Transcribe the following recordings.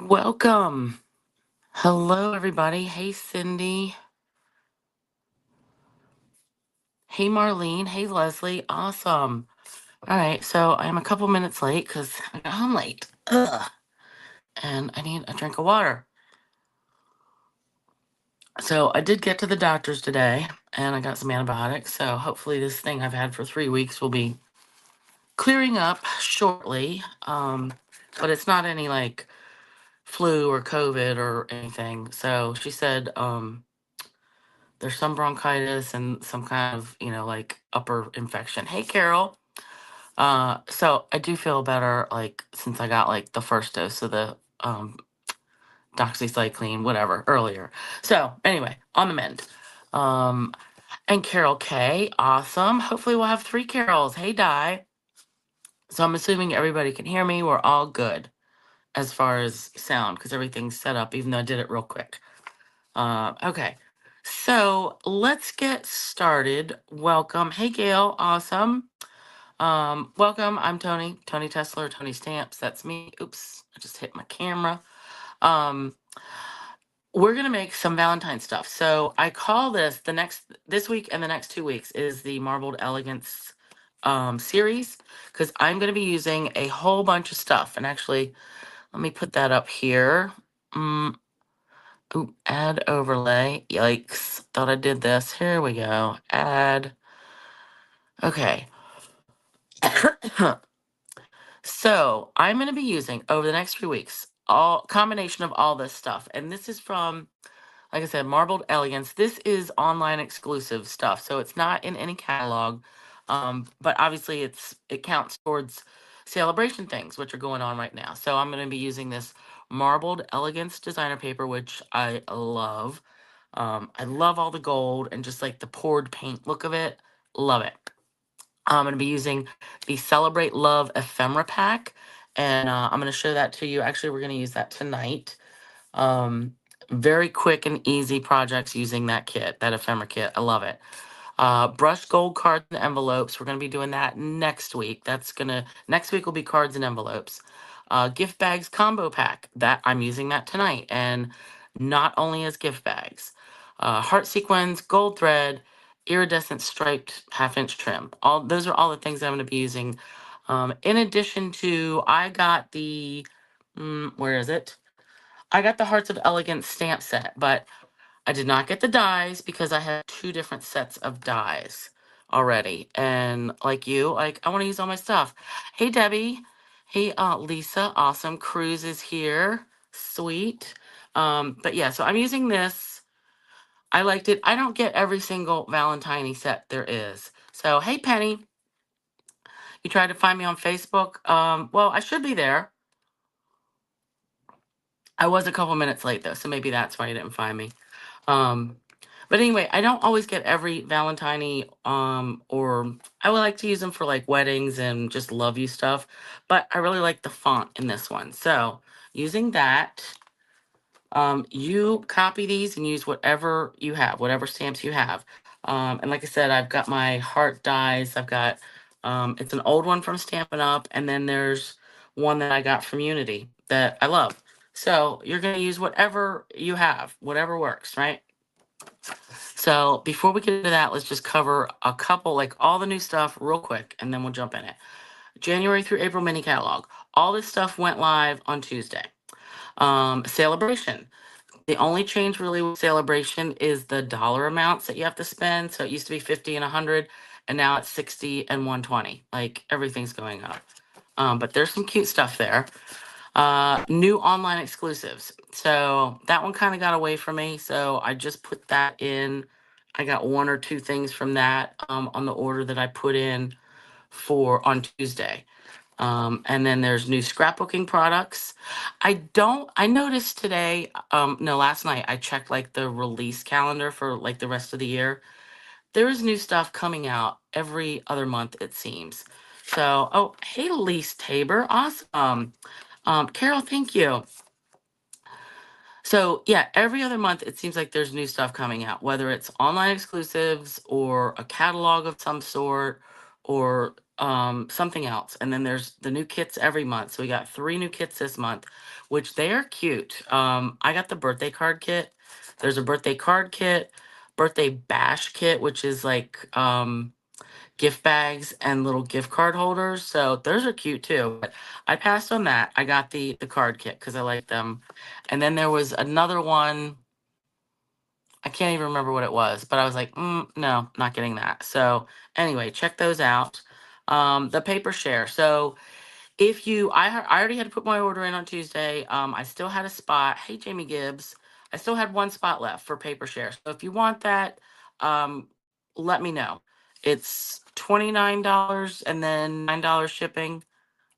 Welcome. Hello, everybody. Hey, Cindy. Hey, Marlene. Hey, Leslie. Awesome. All right, so I'm a couple minutes late because I got home late. Ugh. And I need a drink of water. So I did get to the doctor's today and I got some antibiotics. So hopefully, this thing I've had for 3 weeks will be clearing up shortly. But it's not any like flu or COVID or anything. So she said, there's some bronchitis and some kind of, like upper infection. Hey, Carol. So I do feel better, like, since I got like the first dose of the doxycycline, whatever, earlier. So anyway, on the mend. Um, and Carol K, awesome. Hopefully we'll have 3 Carols. Hey, Di. So I'm assuming everybody can hear me. We're all good as far as sound because everything's set up, even though I did it real quick. Okay. So let's get started. Welcome. Hey, Gail. Awesome. Welcome. I'm Toni, Toni Tessler, ToniStamps. That's me. Oops, I just hit my camera. Um, we're gonna make some Valentine stuff. So I call this week and the next 2 weeks is the Marbled Elegance series because I'm gonna be using a whole bunch of stuff. And actually, let me put that up here. Add overlay. Yikes. Thought I did this. Here we go. Add. Okay. So I'm going to be using over the next few weeks all combination of all this stuff, and this is from, like I said, Marbled Elegance. This is online exclusive stuff, so it's not in any catalog. But obviously, it counts towards celebration things, which are going on right now. So I'm going to be using this Marbled Elegance designer paper, which I love. I love all the gold and just like the poured paint look of it. Love it. I'm going to be using the Celebrate Love ephemera pack, and I'm going to show that to you. Actually, we're going to use that tonight. Um, Very quick and easy projects using that kit, that ephemera kit. I love it. Brushed gold cards and envelopes. We're going to be doing that next week. Next week will be cards and envelopes. Gift bags combo pack. That I'm using that tonight, and not only as gift bags. Heart sequins, gold thread, iridescent striped half-inch trim. All those are all the things I'm going to be using. In addition to, I got where is it? I got the Hearts of Elegance stamp set, but I did not get the dies because I have 2 different sets of dies already. And like you, like, I want to use all my stuff. Hey, Debbie. Hey, Lisa. Awesome. Cruz is here. Sweet. But yeah, so I'm using this. I liked it. I don't get every single Valentine set there is. So, hey, Penny. You tried to find me on Facebook. Well, I should be there. I was a couple minutes late though, so maybe that's why you didn't find me. Um, but anyway, I don't always get every Valentine, or I would like to use them for like weddings and just love you stuff. But I really like the font in this one. So using that, you copy these and use whatever you have, whatever stamps you have. And like I said, I've got my heart dies. I've got, it's an old one from Stampin' Up. And then there's one that I got from Unity that I love. So you're going to use whatever you have, whatever works, right? So before we get into that, let's just cover a couple, like all the new stuff real quick, and then we'll jump in it. January through April mini catalog. All this stuff went live on Tuesday. Celebration. The only change really with Celebration is the dollar amounts that you have to spend. So it used to be 50 and 100, and now it's 60 and 120. Like everything's going up. But there's some cute stuff there. New online exclusives. So that one kind of got away from me. So I just put that in. I got 1 or 2 things from that on the order that I put in for on Tuesday. And then there's new scrapbooking products. I noticed today, no, last night, I checked like the release calendar for like the rest of the year. There is new stuff coming out every other month, it seems. So, oh, hey, Lise Tabor. Awesome. Carol, thank you. So, yeah, every other month, it seems like there's new stuff coming out, whether it's online exclusives or a catalog of some sort, or something else. And then there's the new kits every month. So we got 3 new kits this month, which they are cute. I got the birthday card kit. There's a birthday card kit, birthday bash kit, which is like gift bags and little gift card holders. So those are cute too. But I passed on that. I got the card kit because I like them. And then there was another one. I can't even remember what it was, but I was like, no, not getting that. So anyway, check those out. The paper share. So if you, I already had to put my order in on Tuesday. I still had a spot. Hey, Jamie Gibbs. I still had one spot left for paper share. So if you want that, um, let me know. It's $29 and then $9 shipping.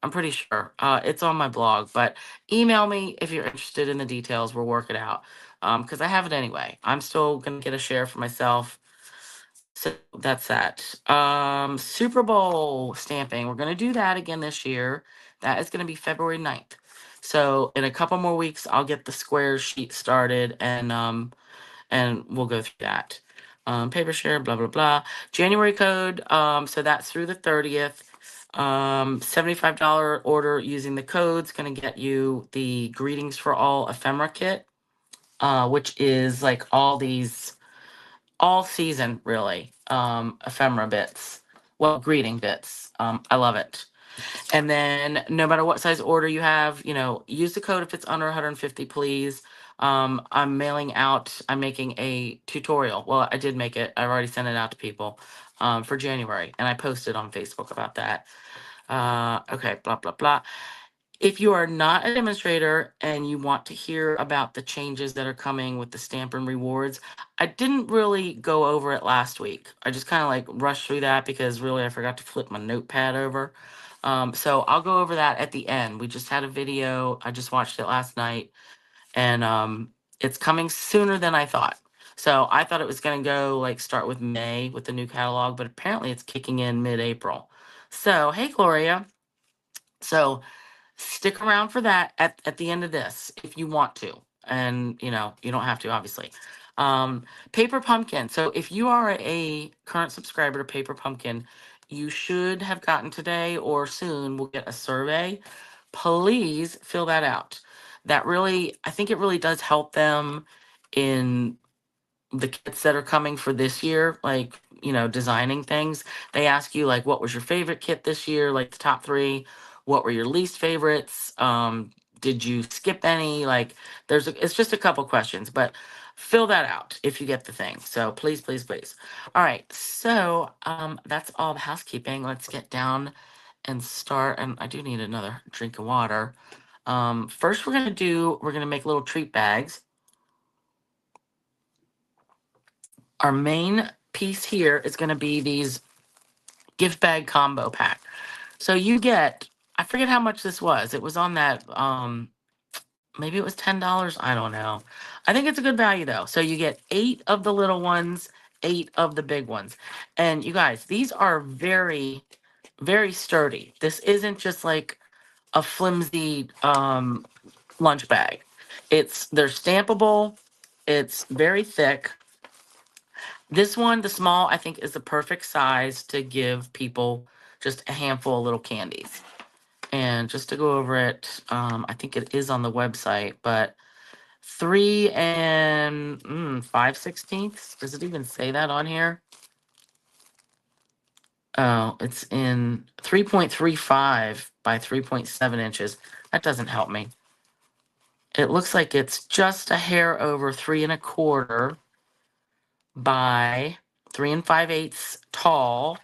I'm pretty sure. It's on my blog, but email me if you're interested in the details. We'll work it out. Because I have it anyway. I'm still gonna get a share for myself. So that's that. Super Bowl stamping. We're gonna do that again this year. That is gonna be February 9th. So in a couple more weeks, I'll get the square sheet started and we'll go through that. Paper share, blah, blah, blah. January code, so that's through the 30th. $75 order using the code's gonna get you the Greetings for All ephemera kit, which is like all these, all season really, ephemera bits. Well, greeting bits. I love it. And then no matter what size order you have, use the code if it's under 150, please. I'm mailing out, I'm making a tutorial. Well, I did make it. I've already sent it out to people for January, and I posted on Facebook about that. Okay, blah, blah, blah. If you are not a demonstrator and you want to hear about the changes that are coming with the Stampin' Rewards, I didn't really go over it last week. I just kind of like rushed through that because really I forgot to flip my notepad over. So I'll go over that at the end. We just had a video. I just watched it last night, and it's coming sooner than I thought. So I thought it was going to go like start with May with the new catalog, but apparently it's kicking in mid-April. So, hey, Gloria. So stick around for that at the end of this if you want to. And you don't have to, obviously. Paper Pumpkin. So if you are a current subscriber to Paper Pumpkin, you should have gotten today or soon will get a survey. Please fill that out. That really, I think it really does help them in the kits that are coming for this year, like, designing things. They ask you, like, what was your favorite kit this year, like the top 3? What were your least favorites? Did you skip any? Like, it's just a couple questions, but fill that out if you get the thing. So please, please, please. All right, so that's all the housekeeping. Let's get down and start. And I do need another drink of water. First, we're gonna make little treat bags. Our main piece here is going to be these gift bag combo pack. So you get, I forget how much this was. It was on that, maybe it was $10. I don't know. I think it's a good value though. So you get 8 of the little ones, 8 of the big ones. And you guys, these are very, very sturdy. This isn't just like a flimsy lunch bag. They're stampable. It's very thick. This one, the small, I think is the perfect size to give people just a handful of little candies. And just to go over it, I think it is on the website, but 3 and 5/16. Does it even say that on here? Oh, it's in 3.35 by 3.7 inches. That doesn't help me. It looks like it's just a hair over 3 1/4 by 3 5/8 tall.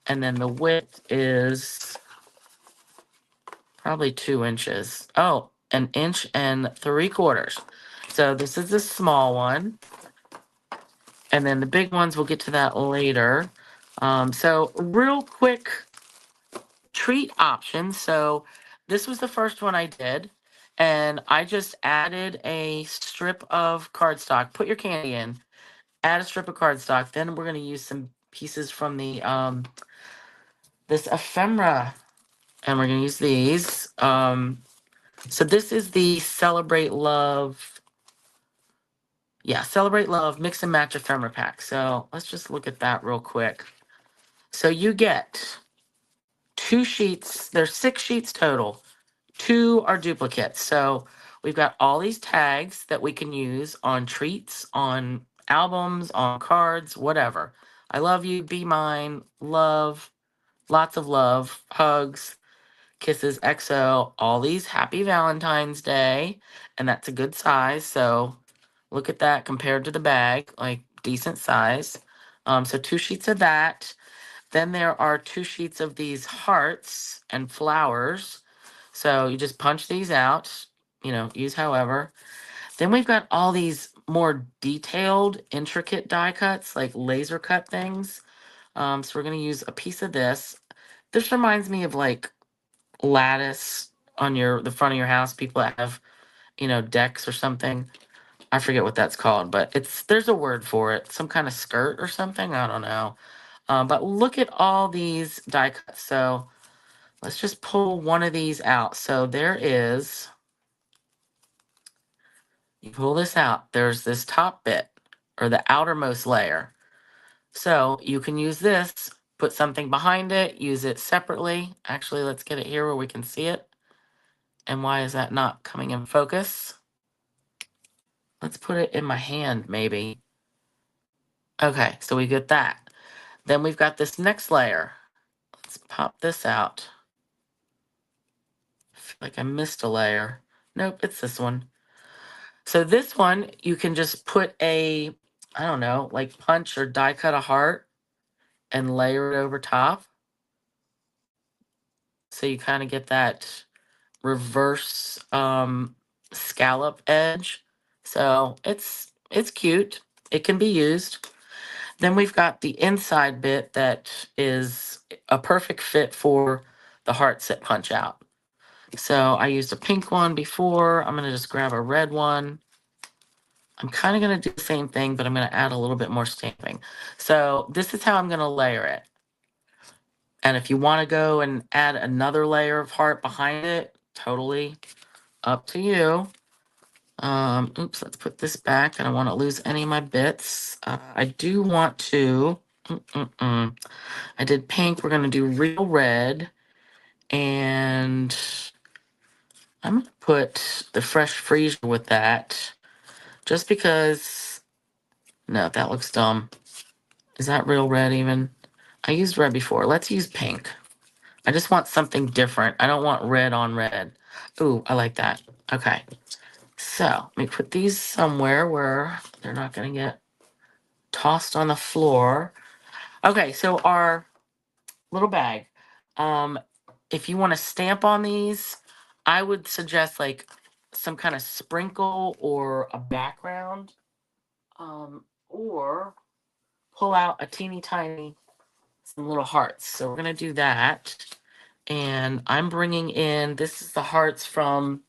And then the width is probably 2 inches. Oh, 1 3/4 inches. So this is the small one. And then the big ones, we'll get to that later. So real quick treat options. So this was the first one I did. And I just added a strip of cardstock. Put your candy in. Add a strip of cardstock. Then we're going to use some pieces from the this ephemera. And we're going to use these. So this is the Celebrate Love. Yeah, Celebrate Love Mix and Match ephemera pack. So let's just look at that real quick. So you get 2 sheets. There's 6 sheets total. 2 are duplicates. So we've got all these tags that we can use on treats, on albums, on cards, whatever. I love you, be mine, love, lots of love, hugs, kisses, XO, all these. Happy Valentine's Day. And that's a good size. So look at that compared to the bag, like decent size. So 2 sheets of that. Then there are 2 sheets of these hearts and flowers. So you just punch these out, use however. Then we've got all these more detailed, intricate die cuts, like laser cut things. So we're going to use a piece of this. This reminds me of like lattice on the front of your house. People that have, decks or something. I forget what that's called, but there's a word for it. Some kind of skirt or something. I don't know. But look at all these die cuts. So let's just pull one of these out. So you pull this out. There's this top bit or the outermost layer. So you can use this, put something behind it, use it separately. Actually, let's get it here where we can see it. And why is that not coming in focus? Let's put it in my hand, maybe. Okay, so we get that. Then we've got this next layer. Let's pop this out. I feel like I missed a layer. Nope, it's this one. So this one, you can just put I don't know, like punch or die cut a heart and layer it over top. So you kind of get that reverse scallop edge. So it's cute. It can be used. Then we've got the inside bit that is a perfect fit for the hearts that punch out. So I used a pink one before. I'm going to just grab a red one. I'm kind of going to do the same thing, but I'm going to add a little bit more stamping. So this is how I'm going to layer it. And if you want to go and add another layer of heart behind it, totally up to you. Oops, let's put this back. I don't want to lose any of my bits. I do want to, I did pink. We're going to do real red. And I'm going to put the fresh freezer with that. Just because, no, that looks dumb. Is that real red even? I used red before. Let's use pink. I just want something different. I don't want red on red. Ooh, I like that. Okay. So let me put these somewhere where they're not going to get tossed on the floor. Okay, so our little bag. If you want to stamp on these, I would suggest like some kind of sprinkle or a background. Or pull out a teeny tiny, some little hearts. So we're going to do that. And I'm bringing in, this is the hearts from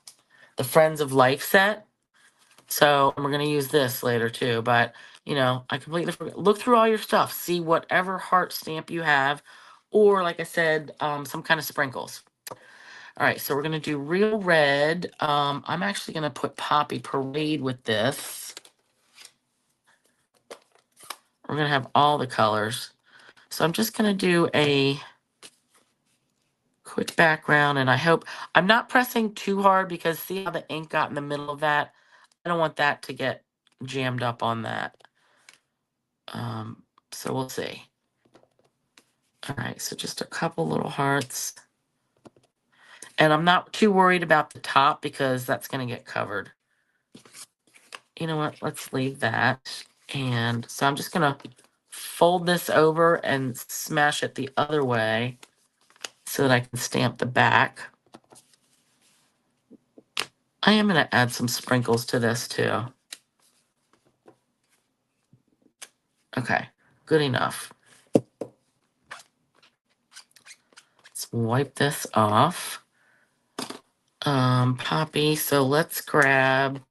the Friends of Life set. So we're going to use this later too. But, I completely forgot. Look through all your stuff. See whatever heart stamp you have. Or, like I said, some kind of sprinkles. All right, so we're going to do real red. I'm actually going to put Poppy Parade with this. We're going to have all the colors. So I'm just going to do a quick background, and I hope I'm not pressing too hard because see how the ink got in the middle of that? I don't want that to get jammed up on that. So we'll see. All right, so just a couple little hearts. And I'm not too worried about the top because that's going to get covered. You know what? Let's leave that. And so I'm just going to fold this over and smash it the other way so that I can stamp the back. I am going to add some sprinkles to this too. Okay, good enough. Let's wipe this off. Poppy, so let's grab,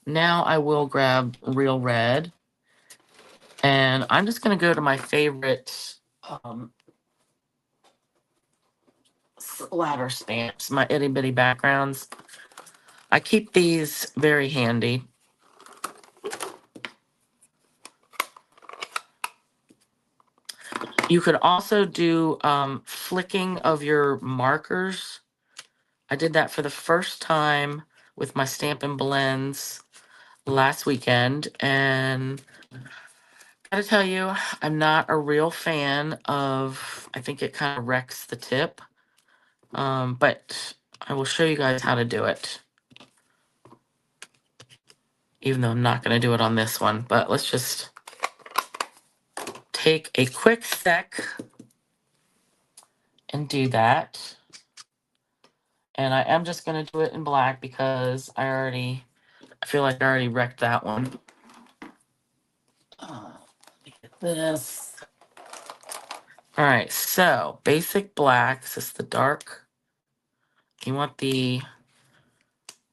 now I will grab real red. And I'm just going to go to my favorite splatter stamps, my itty bitty backgrounds. I keep these very handy. You could also do flicking of your markers. I did that for the first time with my Stampin' Blends last weekend, and gotta tell you, I'm not a real fan of, I think it kind of wrecks the tip, but I will show you guys how to do it, even though I'm not going to do it on this one. But let's just take a quick sec and do that. And I am just going to do it in black because I feel like I already wrecked that one. Let me get this. All right, so basic black. This is the dark. You want the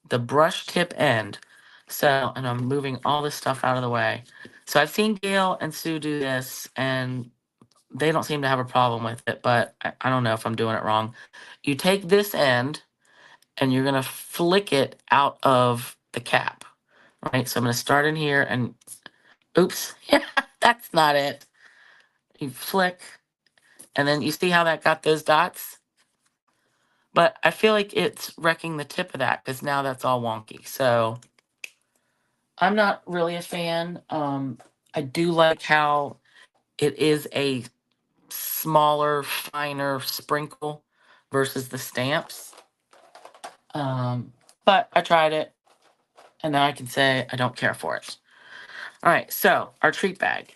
brush tip end. So, and I'm moving all this stuff out of the way. So I've seen Gail and Sue do this, and they don't seem to have a problem with it, but I don't know if I'm doing it wrong. You take this end, and you're gonna flick it out of the cap, right? So I'm gonna start in here, and oops, that's not it. You flick, and then you see how that got those dots? But I feel like it's wrecking the tip of that, because now that's all wonky. So I'm not really a fan. I do like how it is a smaller, finer sprinkle versus the stamps. But I tried it, and now I can say I don't care for it. All right, so our treat bag.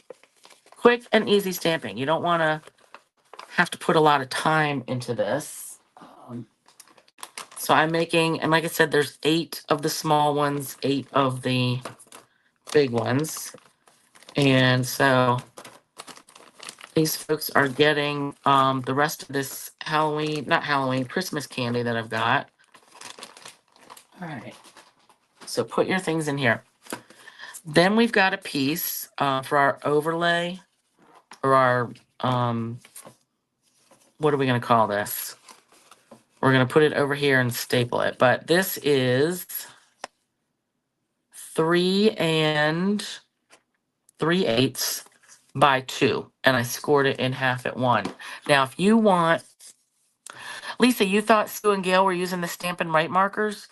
Quick and easy stamping. You don't want to have to put a lot of time into this. So I'm making, and like I said, there's 8 of the small ones, 8 of the big ones. And so these folks are getting the rest of this Christmas candy that I've got. All right. So put your things in here. Then we've got a piece for our overlay, or our, what are we going to call this? We're going to put it over here and staple it. But this is 3 3/8 by 2. And I scored it in half at 1. Now, if you want, Lisa, you thought Sue and Gail were using the Stampin' Right markers?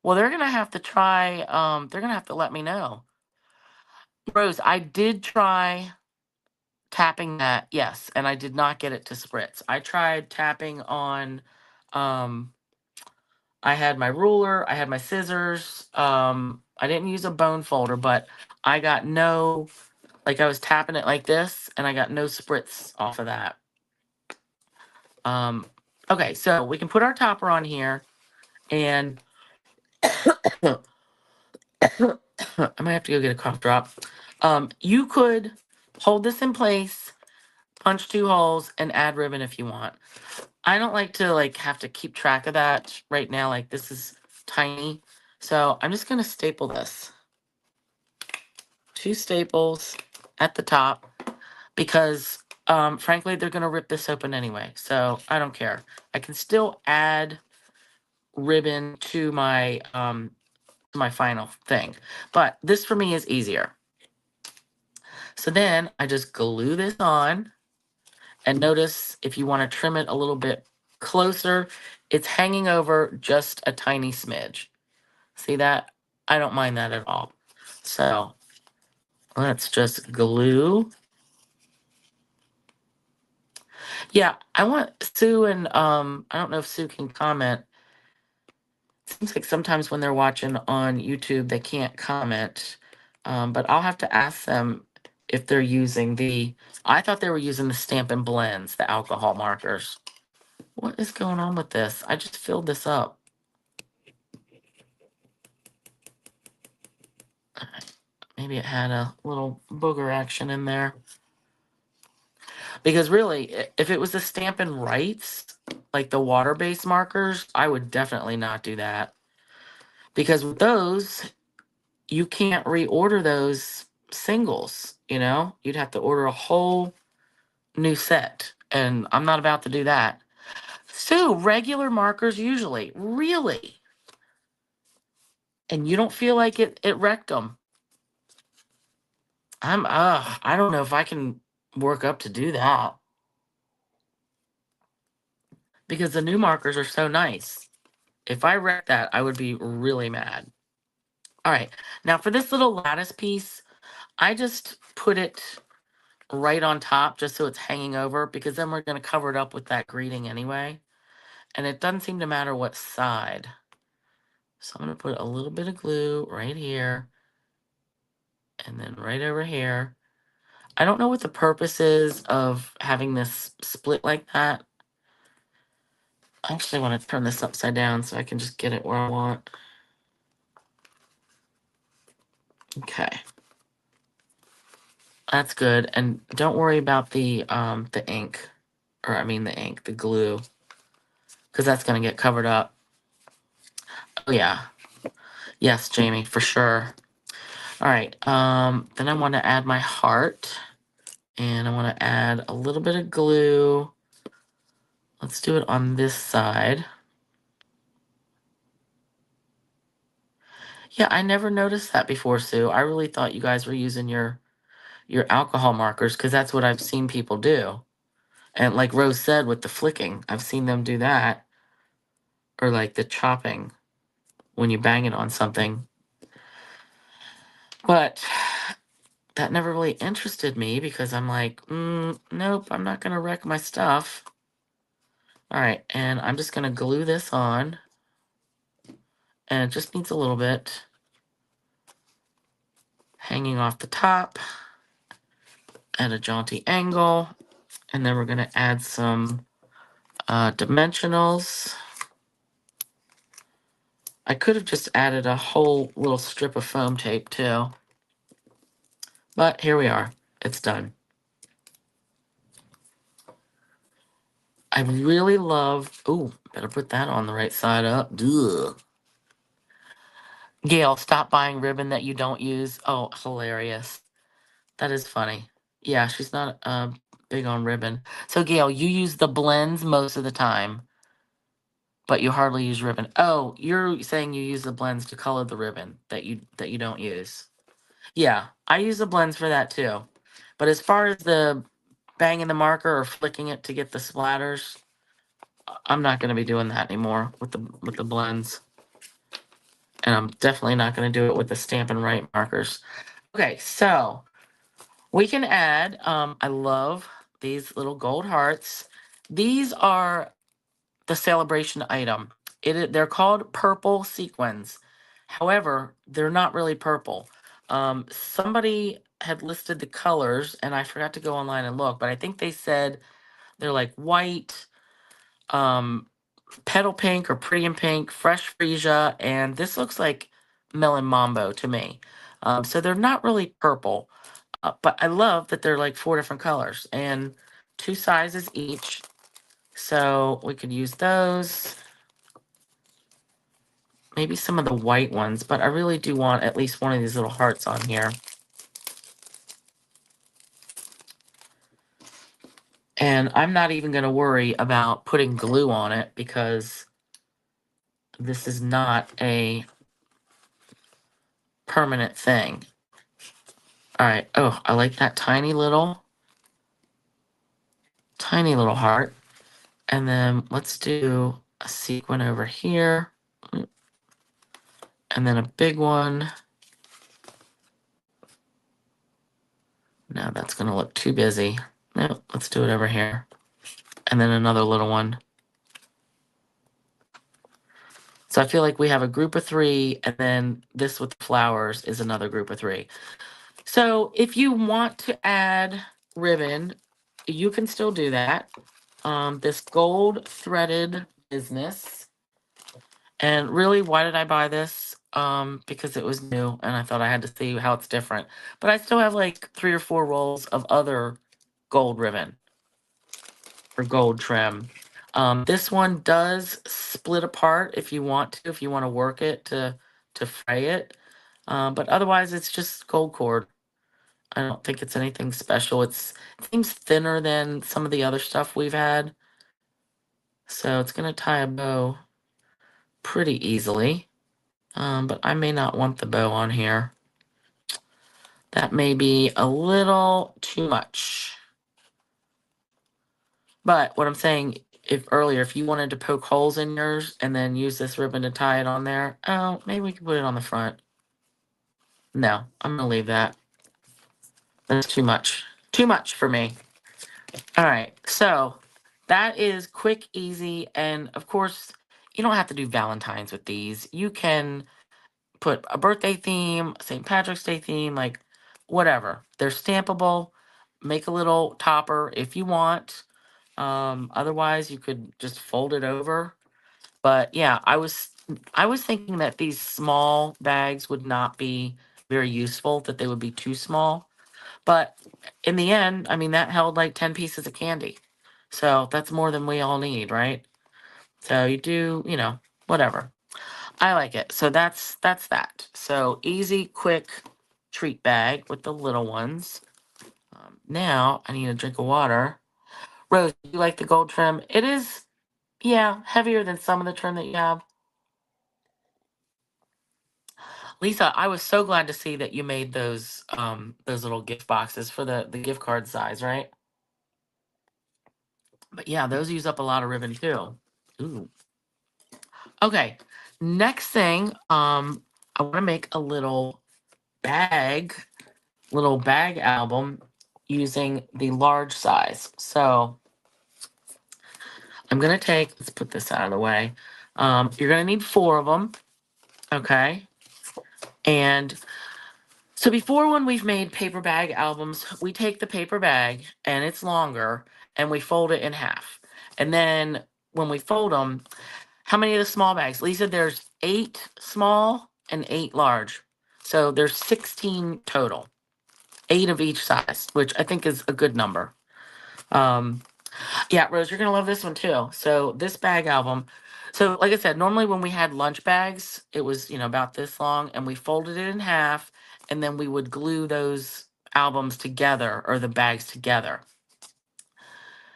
Well, they're going to have to try, they're going to have to let me know. Rose, I did try tapping that, yes, and I did not get it to spritz. I tried tapping on, I had my ruler, I had my scissors, I didn't use a bone folder, but I got no, like I was tapping it like this, and I got no spritz off of that. Okay, so we can put our topper on here, and I might have to go get a cough drop. You could hold this in place, punch 2 holes, and add ribbon if you want. I don't like to have to keep track of that right now. Like, this is tiny. So I'm just going to staple this. 2 staples at the top, because frankly, they're going to rip this open anyway. So I don't care. I can still add ribbon to my final thing. But this for me is easier. So then I just glue this on. And notice, if you want to trim it a little bit closer, it's hanging over just a tiny smidge. See that? I don't mind that at all. So let's just glue. Yeah, I want Sue, and I don't know if Sue can comment. It seems like sometimes when they're watching on YouTube, they can't comment. But I'll have to ask them if they're using I thought they were using the Stampin' Blends, the alcohol markers. What is going on with this? I just filled this up. Maybe it had a little booger action in there. Because really, if it was the Stampin' Rights, like the water-based markers, I would definitely not do that. Because with those, you can't reorder those singles, you know? You'd have to order a whole new set. And I'm not about to do that. So, regular markers usually. Really? And you don't feel like it wrecked them? I don't know if I can work up to do that. because the new markers are so nice. If I wrecked that, I would be really mad. All right, now for this little lattice piece, I just put it right on top just so it's hanging over, because then we're going to cover it up with that greeting anyway. And it doesn't seem to matter what side. So I'm going to put a little bit of glue right here and then right over here. I don't know what the purpose is of having this split like that. I actually want to turn this upside down so I can just get it where I want. Okay. That's good. And don't worry about the ink. Or I mean the ink, the glue. Because that's going to get covered up. Oh yeah. Yes, Jamie, for sure. All right. Then I want to add my heart. And I want to add a little bit of glue. Let's do it on this side. Yeah, I never noticed that before, Sue. I really thought you guys were using your alcohol markers, because that's what I've seen people do. And like Rose said with the flicking, I've seen them do that. Or like the chopping when you bang it on something. But that never really interested me, because I'm like, nope, I'm not going to wreck my stuff. All right, and I'm just going to glue this on. And it just needs a little bit hanging off the top at a jaunty angle. And then we're going to add some dimensionals. I could have just added a whole little strip of foam tape too. But here we are. It's done. I really love... Ooh, better put that on the right side up. Duh. Gail, stop buying ribbon that you don't use. Oh, hilarious. That is funny. Yeah, she's not big on ribbon. So, Gail, you use the blends most of the time, but you hardly use ribbon. Oh, you're saying you use the blends to color the ribbon that you don't use. Yeah, I use the blends for that too. But as far as the banging the marker or flicking it to get the splatters, I'm not going to be doing that anymore with the blends. And I'm definitely not going to do it with the Stampin' Right markers. Okay, so we can add, I love these little gold hearts. These are the celebration item. They're called purple sequins. However, they're not really purple. Somebody had listed the colors, and I forgot to go online and look, but I think they said they're like white, um, petal pink or pretty in pink, fresh freesia, and this looks like melon mambo to me. So they're not really purple, but I love that they're like 4 different colors and 2 sizes each. So we could use those. Maybe some of the white ones, but I really do want at least one of these little hearts on here. And I'm not even going to worry about putting glue on it, because this is not a permanent thing. All right. Oh, I like that tiny little heart. And then let's do a sequin over here. And then a big one. No, that's going to look too busy. No, let's do it over here. And then another little one. So I feel like we have a group of 3, and then this with the flowers is another group of 3. So if you want to add ribbon, you can still do that. This gold threaded business. And really, why did I buy this? Because it was new, and I thought I had to see how it's different. But I still have like 3 or 4 rolls of other gold ribbon or gold trim. This one does split apart if you want to work it to fray it. But otherwise, it's just gold cord. I don't think it's anything special. It seems thinner than some of the other stuff we've had. So it's going to tie a bow pretty easily. But I may not want the bow on here. That may be a little too much. But what I'm saying if you wanted to poke holes in yours and then use this ribbon to tie it on there, oh, maybe we could put it on the front. No, I'm gonna leave that. That's too much. Too much for me. All right, so that is quick, easy, and of course, you don't have to do Valentine's with these. You can put a birthday theme, St. Patrick's Day theme, like whatever. They're stampable. Make a little topper if you want. Otherwise, you could just fold it over. But yeah, I was thinking that these small bags would not be very useful, that they would be too small. But in the end, I mean, that held like 10 pieces of candy. So that's more than we all need, right? So you do, whatever. I like it. So that's that. So easy, quick treat bag with the little ones. Now I need a drink of water. Rose, do you like the gold trim? It is, yeah, heavier than some of the trim that you have. Lisa, I was so glad to see that you made those little gift boxes for the gift card size, right? But yeah, those use up a lot of ribbon too. Ooh. Okay. Next thing, I want to make a little bag album using the large size. So I'm gonna let's put this out of the way. You're gonna need 4 of them, okay? And so before, when we've made paper bag albums, we take the paper bag and it's longer and we fold it in half. And then when we fold them, how many of the small bags? Lisa, there's 8 small and 8 large. So there's 16 total, 8 of each size, which I think is a good number. Um, yeah, Rose, you're gonna love this one too. So this bag album. So like I said, normally when we had lunch bags, it was, about this long, and we folded it in half, and then we would glue those albums together, or the bags together.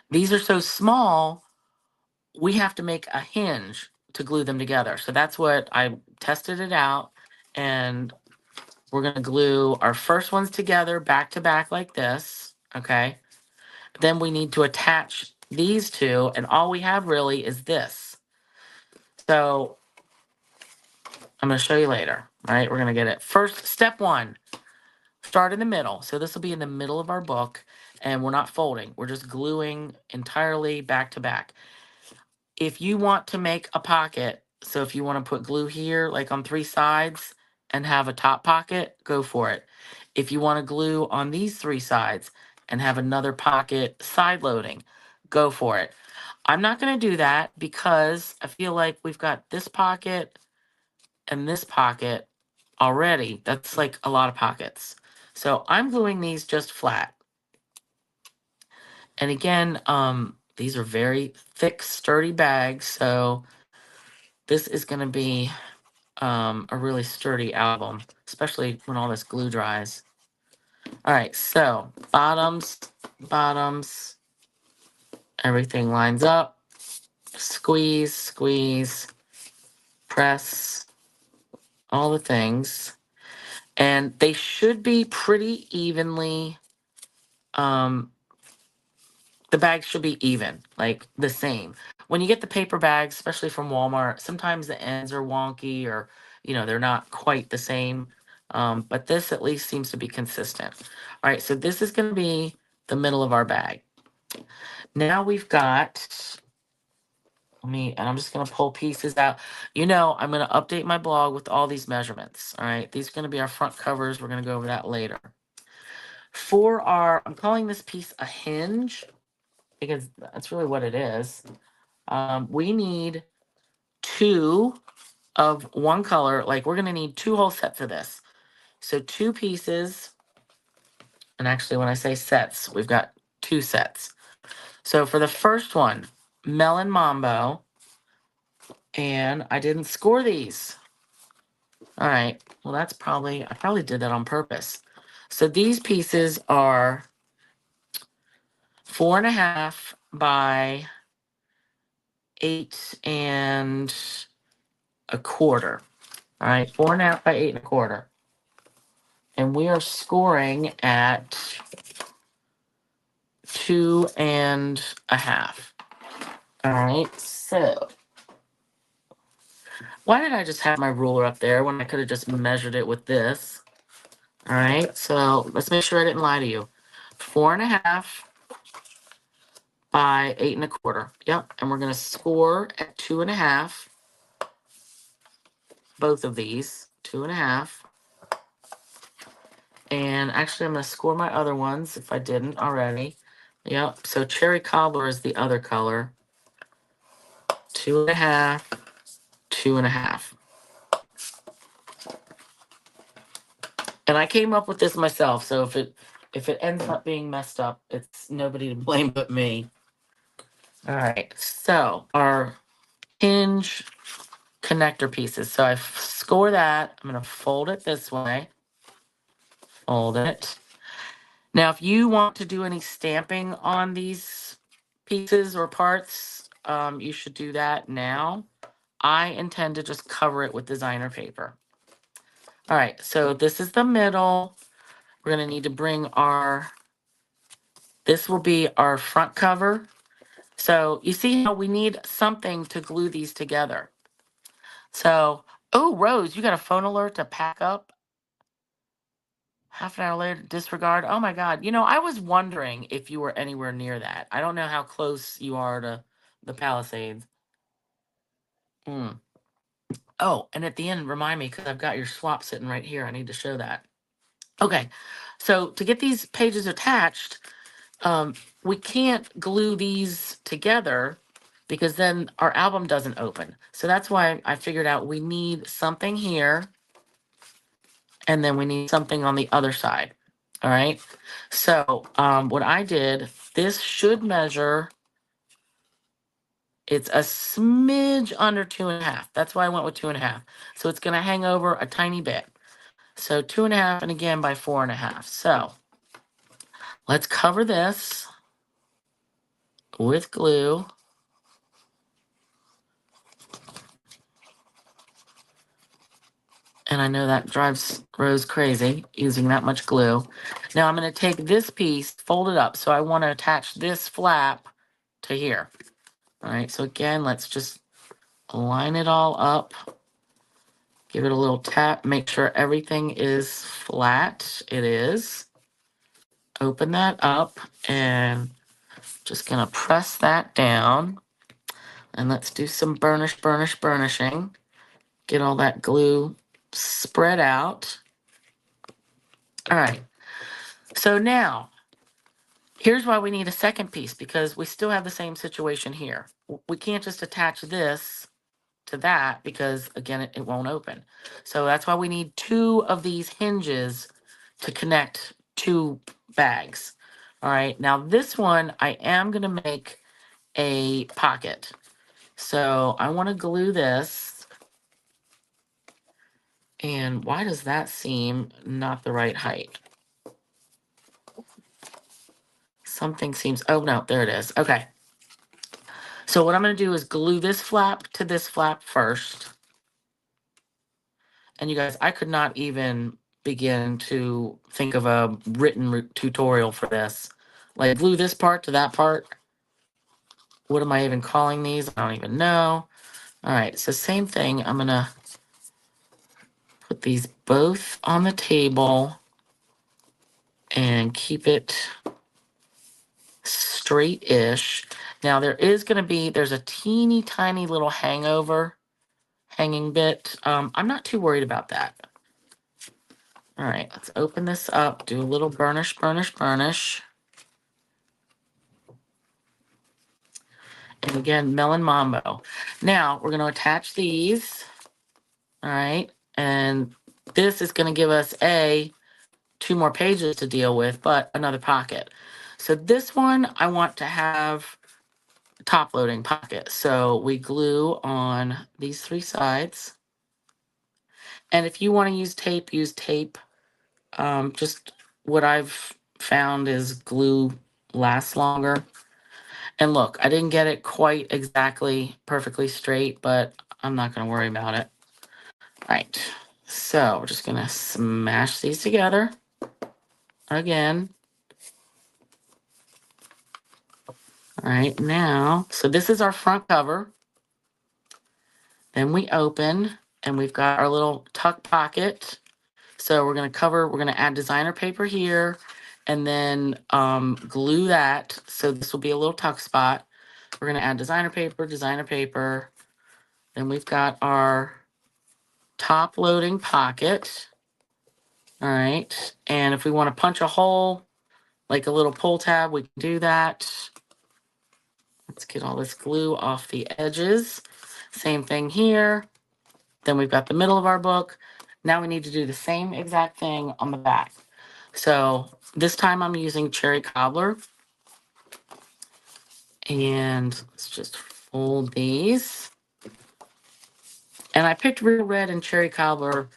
These are so small, we have to make a hinge to glue them together. So that's what I tested it out, and we're gonna glue our first ones together back to back like this, okay? Then we need to attach these two, and all we have really is this. So I'm going to show you later, right? We're going to get it. First, step 1, start in the middle. So this will be in the middle of our book, and we're not folding. We're just gluing entirely back to back. If you want to make a pocket, so if you want to put glue here, like on 3 sides, and have a top pocket, go for it. If you want to glue on these 3 sides and have another pocket side loading, go for it. I'm not going to do that because I feel like we've got this pocket and this pocket already. That's like a lot of pockets. So I'm gluing these just flat. And again, these are very thick, sturdy bags. So this is going to be a really sturdy album, especially when all this glue dries. All right, so bottoms, everything lines up. Squeeze, squeeze, press, all the things. And they should be pretty evenly, um, the bags should be even, like the same. When you get the paper bags, especially from Walmart, sometimes the ends are wonky, or, they're not quite the same. But this at least seems to be consistent. All right, so this is going to be the middle of our bag. Now we've got, and I'm just going to pull pieces out. I'm going to update my blog with all these measurements. All right, these are going to be our front covers. We're going to go over that later. I'm calling this piece a hinge because that's really what it is. We need 2 of one color. Like, we're going to need 2 whole sets of this. So 2 pieces. And actually, when I say sets, we've got 2 sets. So for the first one, Melon Mambo. And I didn't score these. All right. Well, I probably did that on purpose. So these pieces are 4.5 by 8.25. All right, 4.5 by 8.25. And we are scoring at 2.5. All right, so why did I just have my ruler up there when I could have just measured it with this? All right, so let's make sure I didn't lie to you. 4.5 by 8.25. Yep, and we're gonna score at 2.5. Both of these, 2.5. And actually, I'm gonna score my other ones if I didn't already. Yep, so cherry cobbler is the other color. 2.5, 2.5. And I came up with this myself, so if it ends up being messed up, it's nobody to blame but me. All right, so our hinge connector pieces. So I score that. I'm gonna fold it this way. Fold it. Now, if you want to do any stamping on these pieces or parts, you should do that now. I intend to just cover it with designer paper. All right, so this is the middle. We're gonna need to bring this will be our front cover. So you see how we need something to glue these together. So, oh, Rose, you got a phone alert to pack up? Half an hour later, disregard. Oh my God. I was wondering if you were anywhere near that. I don't know how close you are to the Palisades. Mm. Oh, and at the end, remind me because I've got your swap sitting right here. I need to show that. Okay. So to get these pages attached, we can't glue these together because then our album doesn't open. So that's why I figured out we need something here and then we need something on the other side. All right. So what I did, this should measure, it's a smidge under 2.5. That's why I went with 2.5. So it's going to hang over a tiny bit. So 2.5 and again by 4.5. So let's cover this with glue. And I know that drives Rose crazy using that much glue. Now I'm going to take this piece, fold it up. So I want to attach this flap to here. All right. So again, let's just line it all up. Give it a little tap. Make sure everything is flat. It is. Open that up and just going to press that down. And let's do some burnishing. Get all that glue spread out. All right. So now, here's why we need a second piece, because we still have the same situation here. We can't just attach this to that because, again, it won't open. So that's why we need 2 of these hinges to connect 2 bags. All right. Now, this one, I am going to make a pocket. So I want to glue this. And why does that seem not the right height? Something seems, oh no, there it is. Okay. So what I'm going to do is glue this flap to this flap first. And you guys, I could not even begin to think of a written tutorial for this. Like glue this part to that part. What am I even calling these? I don't even know. All right, so same thing. I'm going to put these both on the table and keep it straight-ish. Now there is going to be, there's a teeny tiny little hanging bit. I'm not too worried about that. All right, let's open this up, do a little burnish. And again, Melon Mambo. Now we're going to attach these. All right, and this is going to give us 2 more pages to deal with, but another pocket. So this one, I want to have top loading pocket. So we glue on these 3 sides. And if you want to use tape, use tape. Just what I've found is glue lasts longer. And look, I didn't get it quite exactly perfectly straight, but I'm not going to worry about it. All right. So we're just going to smash these together again. All right, now, so this is our front cover. Then we open and we've got our little tuck pocket. So we're going to add designer paper here and then glue that. So this will be a little tuck spot. We're going to add designer paper, designer paper. Then we've got our top loading pocket. All right. And if we want to punch a hole, like a little pull tab, we can do that. Let's get all this glue off the edges. Same thing here. Then we've got the middle of our book. Now we need to do the same exact thing on the back. So this time I'm using cherry cobbler. And let's just fold these. And I picked real red and cherry cobbler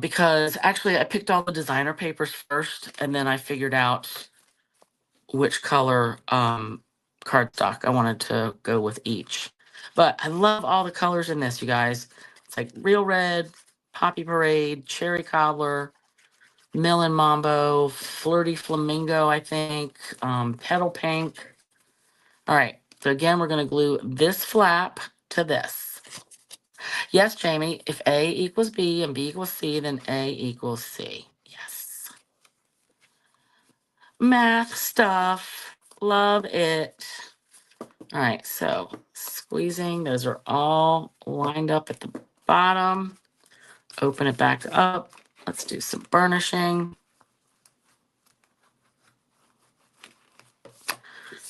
because actually I picked all the designer papers first, and then I figured out which color cardstock I wanted to go with each. But I love all the colors in this, you guys. It's like real red, poppy parade, cherry cobbler, melon mambo, flirty flamingo, I think, petal pink. All right, so again, we're going to glue this flap to this. Yes, Jamie, if A equals B and B equals C, then A equals C. Yes. Math stuff. Love it. All right, so squeezing, those are all lined up at the bottom. Open it back up. Let's do some burnishing.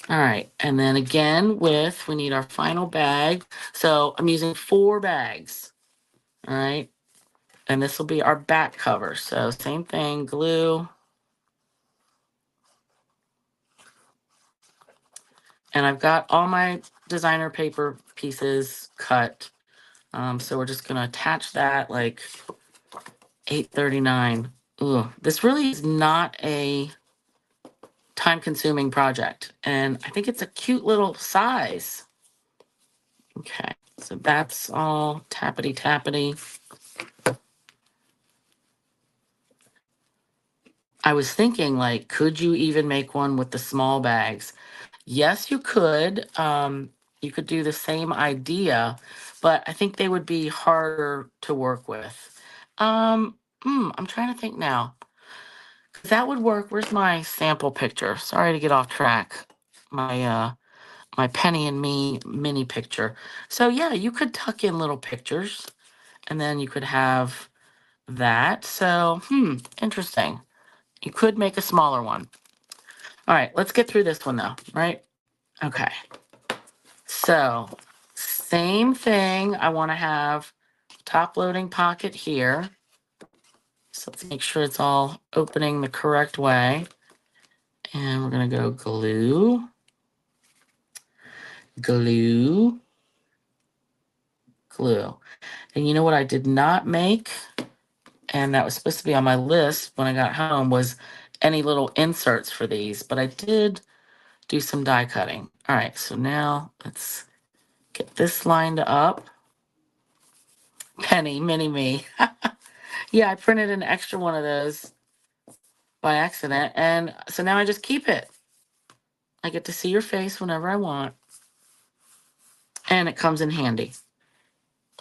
All right, and then again we need our final bag. So I'm using 4 bags. All right, and this will be our back cover. So same thing, glue. And I've got all my designer paper pieces cut. So we're just gonna attach that like 8:39. Ooh, this really is not a time-consuming project, and I think it's a cute little size. Okay, so that's all tappity tappity. I was thinking, like, could you even make one with the small bags? Yes, you could. You could do the same idea, but I think they would be harder to work with. I'm trying to think now. That would work. Where's my sample picture? Sorry to get off track. My Penny and Me mini picture. So yeah, you could tuck in little pictures and then you could have that. So, interesting. You could make a smaller one. All right, let's get through this one though, right? Okay. So, same thing. I want to have top loading pocket here. So let's make sure it's all opening the correct way. And we're going to go glue, glue, glue. And you know what I did not make? And that was supposed to be on my list when I got home was any little inserts for these, but I did do some die cutting. All right, so now let's get this lined up. Penny, mini me. Yeah, I printed an extra one of those by accident, and so now I just keep it. I get to see your face whenever I want, and it comes in handy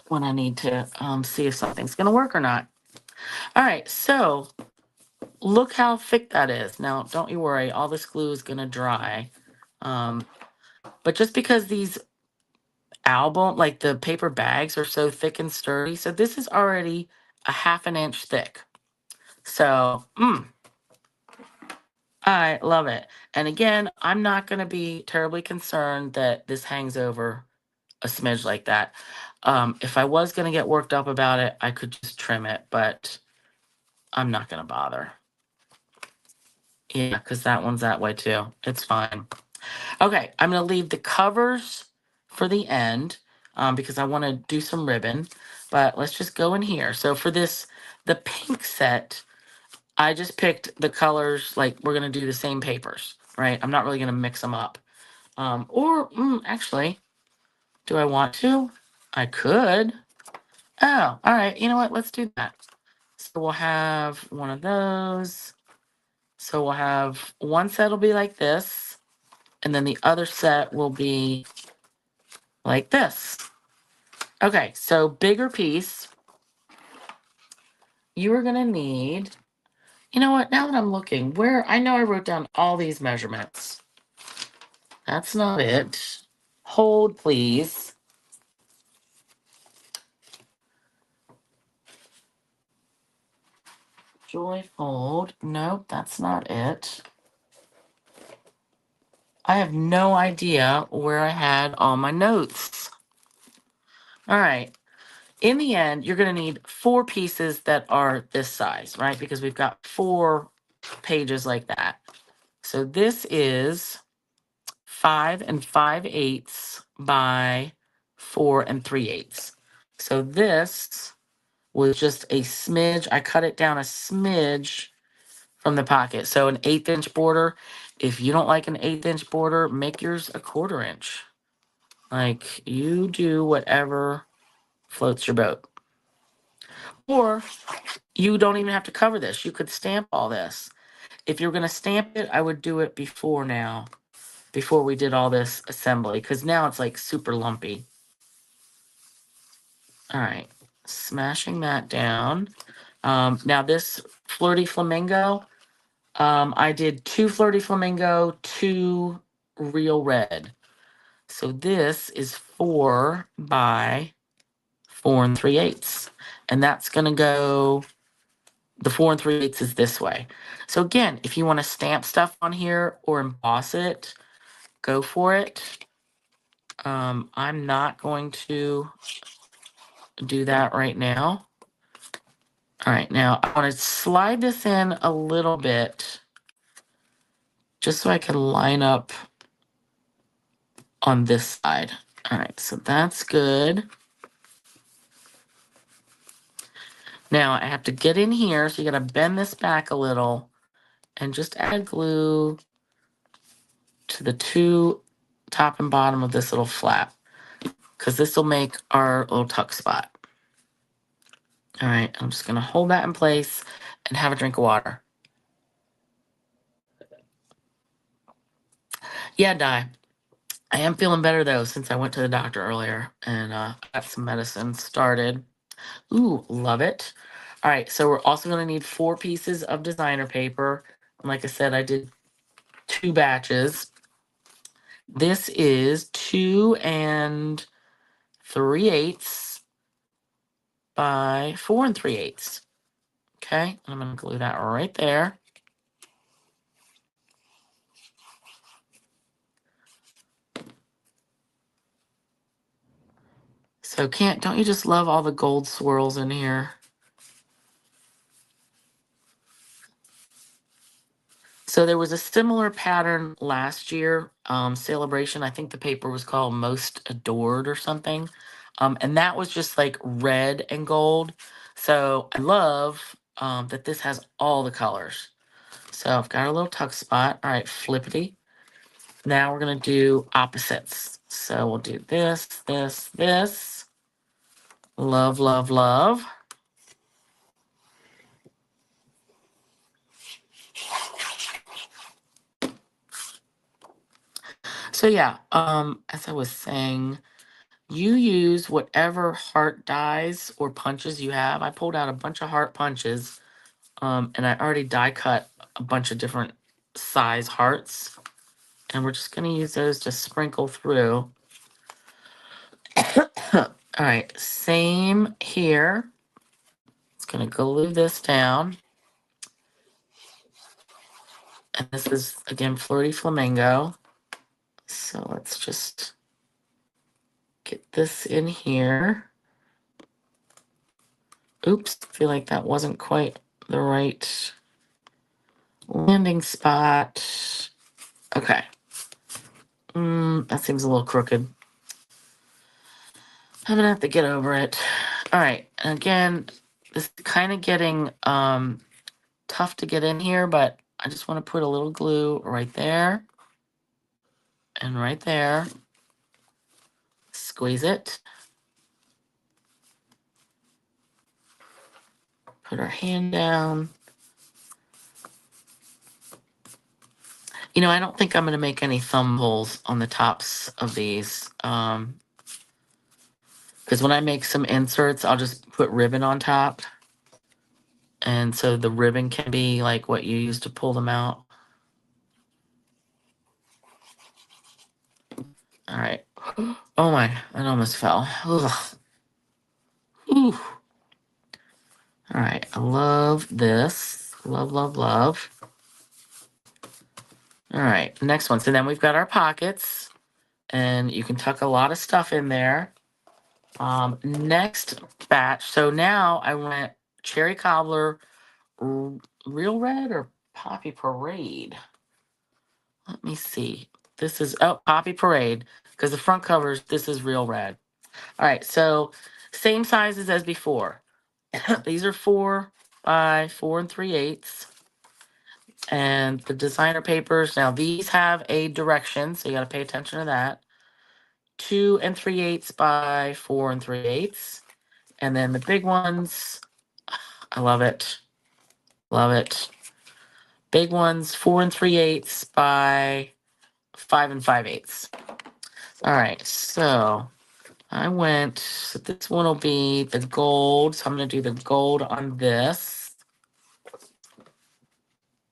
when I need to see if something's going to work or not. All right, so look how thick that is. Now, don't you worry, all this glue is going to dry. But just because these like the paper bags are so thick and sturdy, so this is already a 1/2 inch thick. So, I love it. And again, I'm not going to be terribly concerned that this hangs over a smidge like that. If I was going to get worked up about it, I could just trim it, but I'm not going to bother. Yeah, because that one's that way too. It's fine. Okay, I'm going to leave the covers for the end because I want to do some ribbon. But let's just go in here. So for this, the pink set, I just picked the colors, like we're going to do the same papers, right? I'm not really going to mix them up. Actually, do I want to? I could. Oh, all right. You know what? Let's do that. So we'll have one of those. So we'll have one set will be like this. And then the other set will be like this. Okay, so bigger piece. You are gonna need, you know what, now that I'm looking, I know I wrote down all these measurements. That's not it. Hold, please. Joy, hold. Nope, that's not it. I have no idea where I had all my notes. All right. In the end, you're going to need 4 pieces that are this size, right? Because we've got 4 pages like that. So this is 5 5/8 by 4 3/8. So this was just a smidge. I cut it down a smidge from the pocket. So an 1/8 inch border. If you don't like an 1/8 inch border, make yours a 1/4 inch. Like, you do whatever floats your boat. Or you don't even have to cover this. You could stamp all this. If you're going to stamp it, I would do it before now, before we did all this assembly, because now it's like super lumpy. All right, smashing that down. Now this Flirty Flamingo, I did 2 Flirty Flamingo, 2 Real Red. So this is 4 by 4 3/8. And that's going to go, the 4 3/8 is this way. So again, if you want to stamp stuff on here or emboss it, go for it. I'm not going to do that right now. All right, now I want to slide this in a little bit just so I can line up on this side. All right, so that's good. Now I have to get in here, so you got to bend this back a little and just add glue to the 2 top and bottom of this little flap, because this will make our little tuck spot. All right, I'm just gonna hold that in place and have a drink of water. Yeah, Di. I am feeling better though since I went to the doctor earlier and got some medicine started. Ooh, love it. All right, so we're also gonna need 4 pieces of designer paper. And like I said, I did 2 batches. This is 2 3/8 by 4 3/8. Okay, I'm gonna glue that right there. So don't you just love all the gold swirls in here? So there was a similar pattern last year, Celebration. I think the paper was called Most Adored or something. And that was just like red and gold. So I love that this has all the colors. So I've got a little tuck spot. All right, flippity. Now we're going to do opposites. So we'll do this, this, this. Love, love, love. So yeah, as I was saying, you use whatever heart dies or punches you have. I pulled out a bunch of heart punches, and I already die cut a bunch of different size hearts. And we're just going to use those to sprinkle through. All right, same here. It's going to glue this down. And this is, again, Flirty Flamingo. So let's just get this in here. Oops, I feel like that wasn't quite the right landing spot. Okay. That seems a little crooked. I'm gonna have to get over it. All right, and again, this is kind of getting tough to get in here, but I just want to put a little glue right there and right there. Squeeze it. Put our hand down. I don't think I'm going to make any thumb holes on the tops of these. Because when I make some inserts, I'll just put ribbon on top. And so the ribbon can be like what you use to pull them out. All right. Oh my, it almost fell. Ugh. Ooh. All right, I love this. Love, love, love. All right, next one. So then we've got our pockets, and you can tuck a lot of stuff in there. Next batch. So now I went cherry cobbler, real red or poppy parade. Let me see. This is poppy parade because the front covers. This is real red. All right, so same sizes as before. These are 4 by 4 3/8. And the designer papers, now these have a direction, so you got to pay attention to that. 2 3/8 by 4 3/8. And then the big ones, I love it. Love it. Big ones, 4 3/8 by 5 5/8. All right, so this one will be the gold. So I'm going to do the gold on this.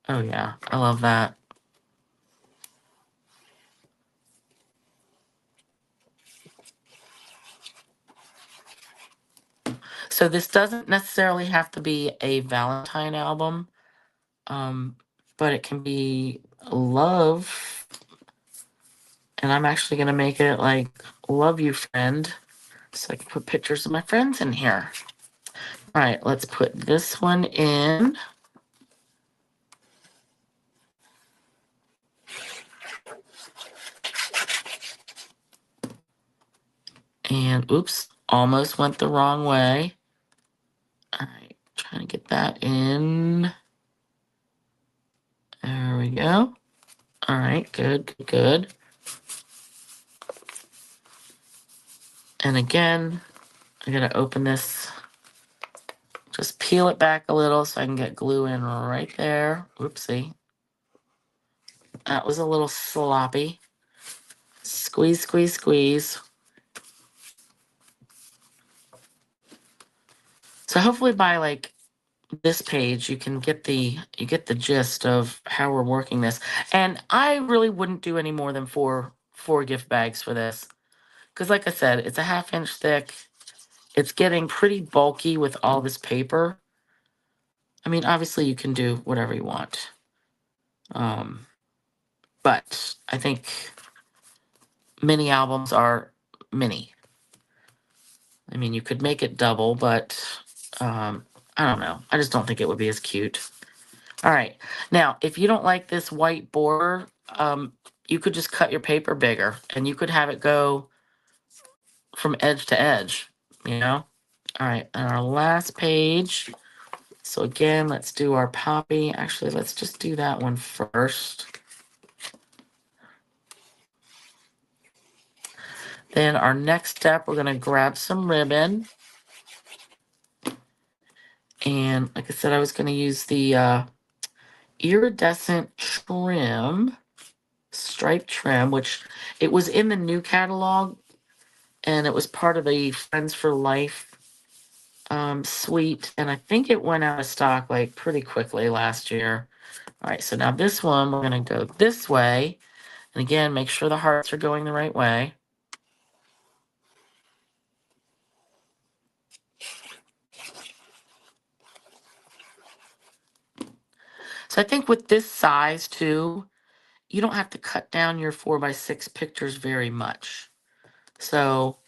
Oh, yeah, I love that. So this doesn't necessarily have to be a Valentine album, but it can be love. And I'm actually going to make it like love you, friend. So I can put pictures of my friends in here. All right, let's put this one in. And oops, almost went the wrong way. All right, trying to get that in. There we go. All right, good, good, good. And again, I gotta open this. Just peel it back a little so I can get glue in right there. Oopsie. That was a little sloppy. Squeeze, squeeze, squeeze. So hopefully by like this page, you get the gist of how we're working this. And I really wouldn't do any more than four gift bags for this. Because like I said, it's a 1/2 inch thick. It's getting pretty bulky with all this paper. I mean, obviously you can do whatever you want. But I think mini albums are mini. I mean, you could make it double, but I don't know. I just don't think it would be as cute. All right. Now, if you don't like this white border, you could just cut your paper bigger and you could have it go from edge to edge, you know? All right. And our last page. So again, let's do our poppy. Actually, let's just do that one first. Then our next step, we're going to grab some ribbon. And like I said, I was going to use the iridescent trim, stripe trim, which it was in the new catalog. And it was part of the Friends for Life suite. And I think it went out of stock like pretty quickly last year. All right, so now this one, we're going to go this way. And again, make sure the hearts are going the right way. So I think with this size too, you don't have to cut down your 4x6 pictures very much. So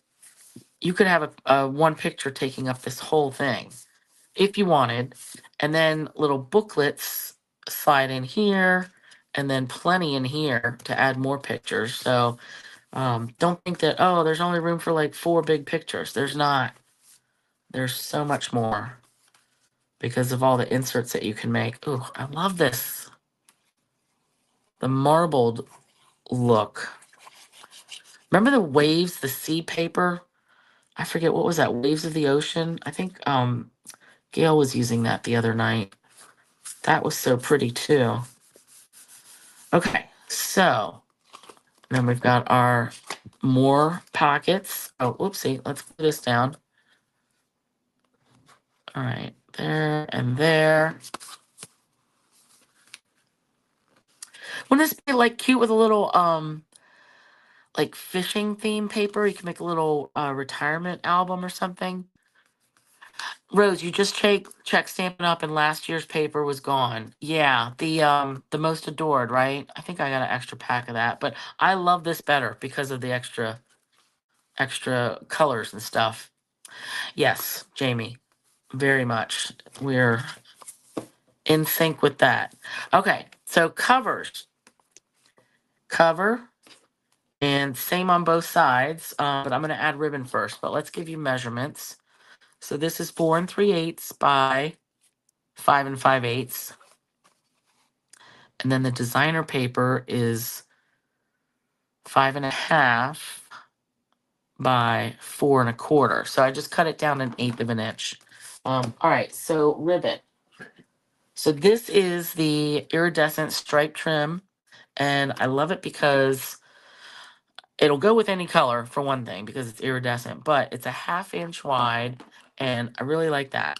you could have a one picture taking up this whole thing if you wanted. And then little booklets slide in here and then plenty in here to add more pictures. So don't think that, oh, there's only room for like 4 big pictures. There's not. There's so much more because of all the inserts that you can make. Ooh, I love this. The marbled look. Remember the waves, the sea paper? I forget, what was that? Waves of the Ocean? I think Gail was using that the other night. That was so pretty too. Okay, So then we've got our more pockets. Oh, whoopsie. Let's put this down. All right, there and there. Wouldn't this be like cute with a little like fishing theme paper? You can make a little retirement album or something. Rose, you just check Stampin' Up and last year's paper was gone. Yeah, the most adored, right? I think I got an extra pack of that, but I love this better because of the extra colors and stuff. Yes, Jamie, very much. We're in sync with that. Okay, so covers. Cover and same on both sides, but I'm going to add ribbon first, but let's give you measurements. So this is 4 3/8 by 5 5/8. And then the designer paper is 5.5 by 4 1/4. So I just cut it down 1/8 of an inch. All right, so ribbon. So this is the iridescent stripe trim, and I love it because it'll go with any color for one thing because it's iridescent, but it's a 1/2 inch wide, and I really like that.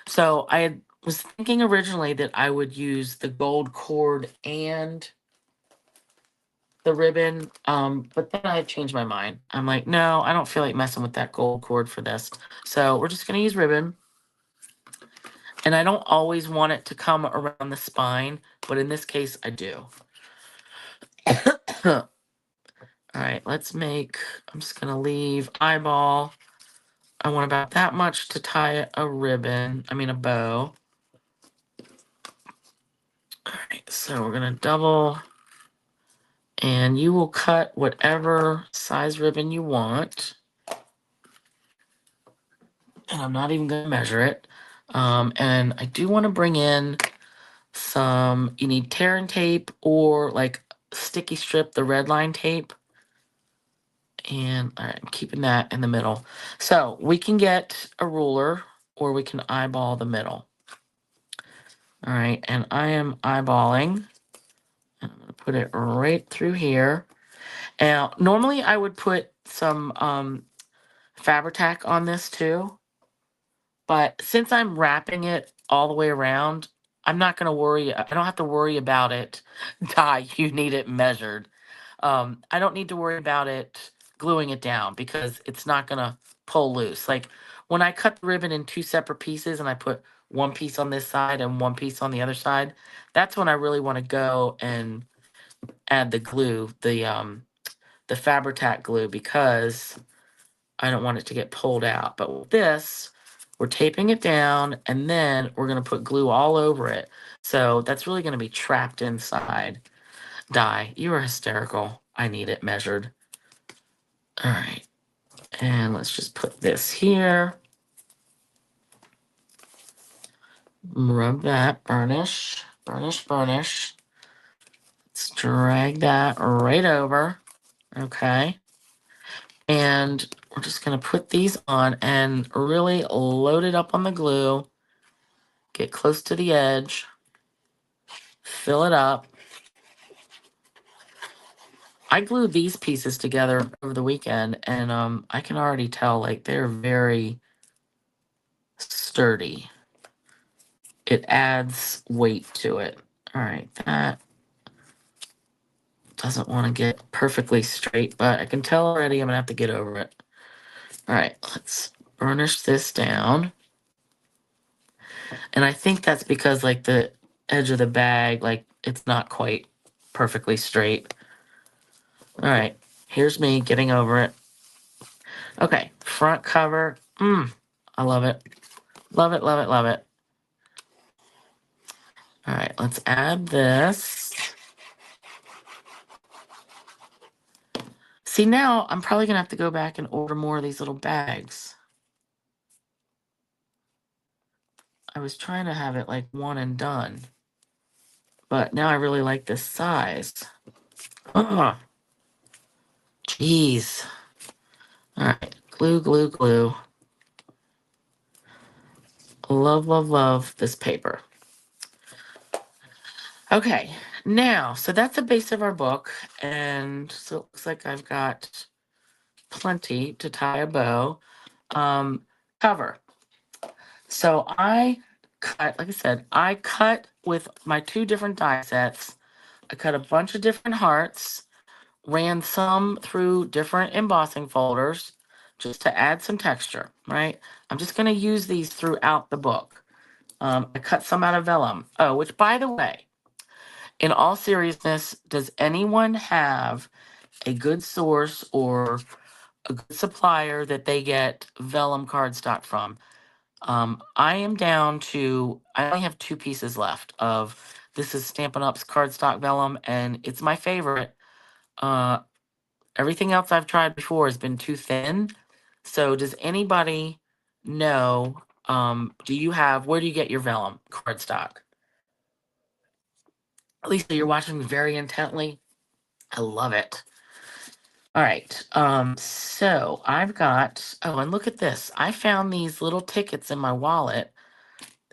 So was thinking originally that I would use the gold cord and the ribbon, but then I changed my mind. I'm like, no, I don't feel like messing with that gold cord for this. So we're just gonna use ribbon. And I don't always want it to come around the spine, but in this case I do. All right, I'm just gonna leave eyeball. I want about that much to tie a bow. All right, so we're gonna double, and you will cut whatever size ribbon you want. And I'm not even gonna measure it. And I do want to bring in you need tear and tape or like sticky strip, the red line tape. And all right, I'm keeping that in the middle. So we can get a ruler or we can eyeball the middle. All right, and I am eyeballing. And I'm gonna put it right through here. Now, normally I would put some Fabri-Tac on this too. But since I'm wrapping it all the way around, I'm not going to worry. I don't have to worry about it. Di, you need it measured. I don't need to worry about it gluing it down because it's not going to pull loose. Like when I cut the ribbon in 2 separate pieces and I put one piece on this side and one piece on the other side, that's when I really want to go and add the glue, the Fabri-Tac glue, because I don't want it to get pulled out. But with this, we're taping it down and then we're going to put glue all over it. So that's really going to be trapped inside. Di, you are hysterical. I need it measured. All right. And let's just put this here. Rub that, burnish, burnish, burnish. Let's drag that right over. Okay. And we're just going to put these on and really load it up on the glue. Get close to the edge. Fill it up. I glued these pieces together over the weekend, and I can already tell like they're very sturdy. It adds weight to it. All right, that doesn't want to get perfectly straight, but I can tell already I'm gonna have to get over it. All right, let's burnish this down. And I think that's because like the edge of the bag, like it's not quite perfectly straight. All right, here's me getting over it. Okay, front cover. I love it. Love it, love it, love it. All right, let's add this. See, now I'm probably going to have to go back and order more of these little bags. I was trying to have it like one and done. But now I really like this size. Oh, jeez. All right, glue, glue, glue. Love, love, love this paper. Okay, Now, so that's the base of our book. And so it looks like I've got plenty to tie a bow. Cover. So I cut, like I said, I cut with my 2 different die sets. I cut a bunch of different hearts, ran some through different embossing folders just to add some texture, right? I'm just going to use these throughout the book. I cut some out of vellum. Oh, which by the way, in all seriousness, does anyone have a good source or a good supplier that they get vellum cardstock from? I am down to, I only have 2 pieces left of, this is Stampin' Up's cardstock vellum, and it's my favorite. Uh, Everything else I've tried before has been too thin. So does anybody know, do you have, where do you get your vellum cardstock? Lisa, you're watching me very intently. I love it. All right. So I've got, oh, and look at this. I found these little tickets in my wallet.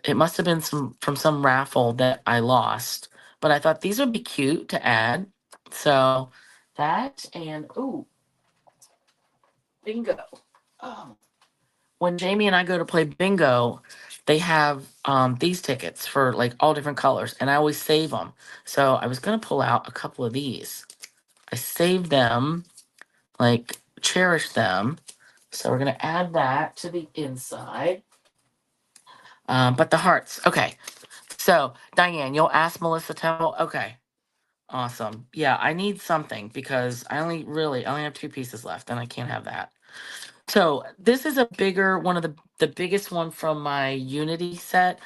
It must have been some from some raffle that I lost, but I thought these would be cute to add. So that and ooh, bingo. Oh. When Jamie and I go to play bingo, they have these tickets for like all different colors, and I always save them. So I was gonna pull out a couple of these. I saved them, like cherish them. So we're gonna add that to the inside. But the hearts, okay. So Diane, you'll ask Melissa Temple. Okay, awesome. Yeah, I need something because I only have 2 pieces left, and I can't have that. So this is a bigger one of the biggest one from my Unity set.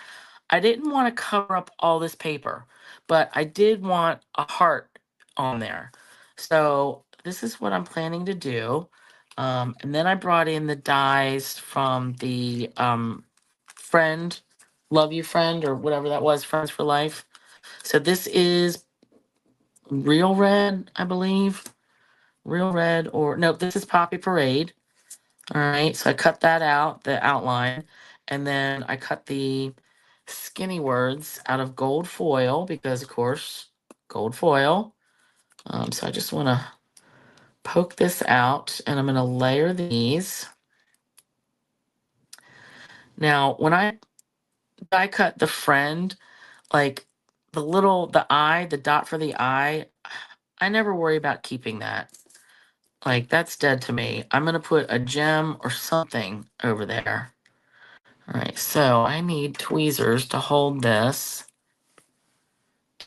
I didn't want to cover up all this paper, but I did want a heart on there. So this is what I'm planning to do. And then I brought in the dies from the friend, love you friend, or whatever that was, Friends for Life. So this is real red, I believe. Real red, or no, this is Poppy Parade. All right, so I cut that out, the outline, and then I cut the skinny words out of gold foil because, of course, gold foil. So I just want to poke this out, and I'm going to layer these. Now, when I die cut the friend, like the eye, the dot for the eye, I never worry about keeping that. Like, that's dead to me. I'm going to put a gem or something over there. All right, so I need tweezers to hold this.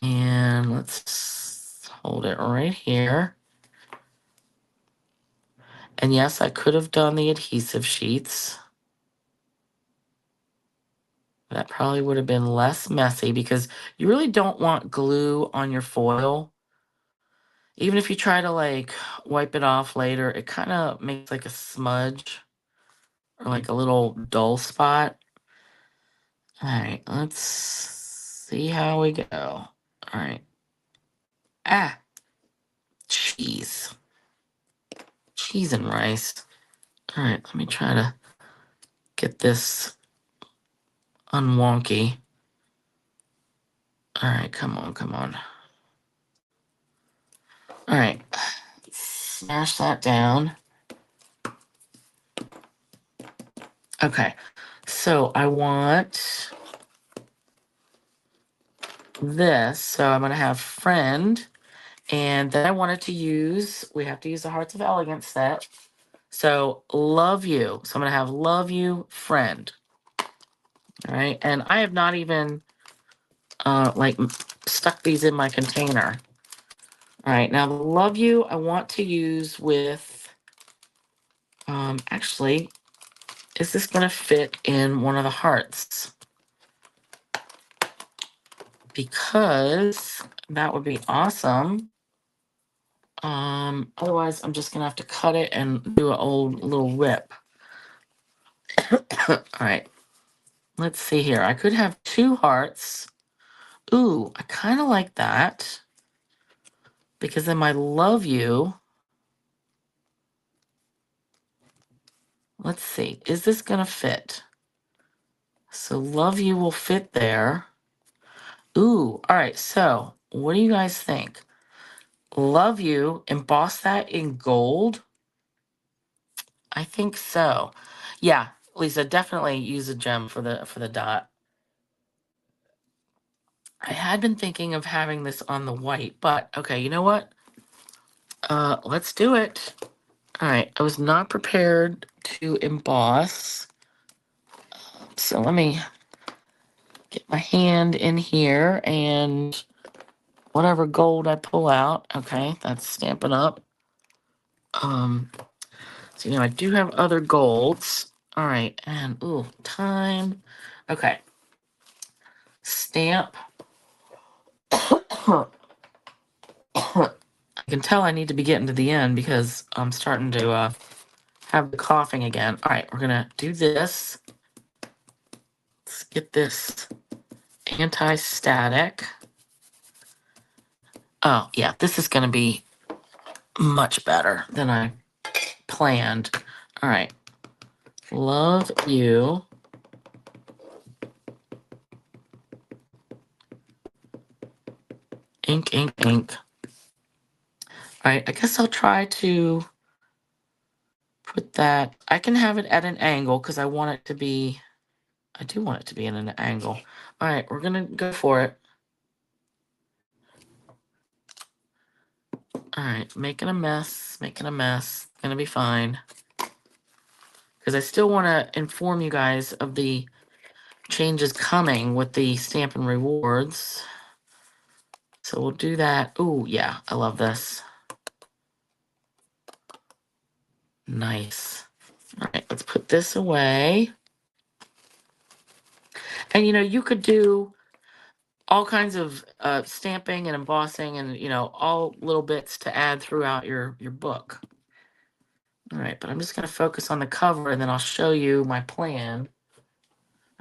And let's hold it right here. And yes, I could have done the adhesive sheets. That probably would have been less messy because you really don't want glue on your foil. Even if you try to like wipe it off later, it kind of makes like a smudge or like a little dull spot. All right, let's see how we go. All right. Ah, cheese. Cheese and rice. All right, let me try to get this unwonky. All right, come on, come on. All right, smash that down. Okay, so I want this. So I'm going to have friend. And then I wanted to use, we have to use the Hearts of Elegance set. So love you. So I'm going to have love you, friend. All right. And I have not even like stuck these in my container. All right. Now the love you I want to use with, actually, is this going to fit in one of the hearts? Because that would be awesome. Otherwise, I'm just going to have to cut it and do an old little rip. All right. Let's see here. I could have 2 hearts. Ooh, I kind of like that. Because then my love you. Let's see. Is this going to fit? So love you will fit there. Ooh, all right. So What do you guys think? Love you. Emboss that in gold? I think so. Yeah, Lisa, definitely use a gem for the dot. I had been thinking of having this on the white, but okay, you know what? Let's do it. All right, I was not prepared to emboss. So let me get my hand in here and whatever gold I pull out. Okay, that's Stampin' Up. So I do have other golds. All right, and ooh, time. Okay. Stamp. I can tell I need to be getting to the end because I'm starting to have the coughing again. All right, we're gonna do this. Let's get this anti-static. Oh, yeah, this is gonna be much better than I planned. All right. Love you. Ink, ink, ink. All right, I guess I'll try to put that. I can have it at an angle because I want it to be, I do want it to be in an angle. All right, we're gonna go for it. All right, making a mess, Gonna be fine. Because I still want to inform you guys of the changes coming with the Stampin' Rewards. So we'll do that. Oh, yeah, I love this. Nice. All right, let's put this away. And you could do all kinds of stamping and embossing and all little bits to add throughout your book. All right, but I'm just going to focus on the cover and then I'll show you my plan.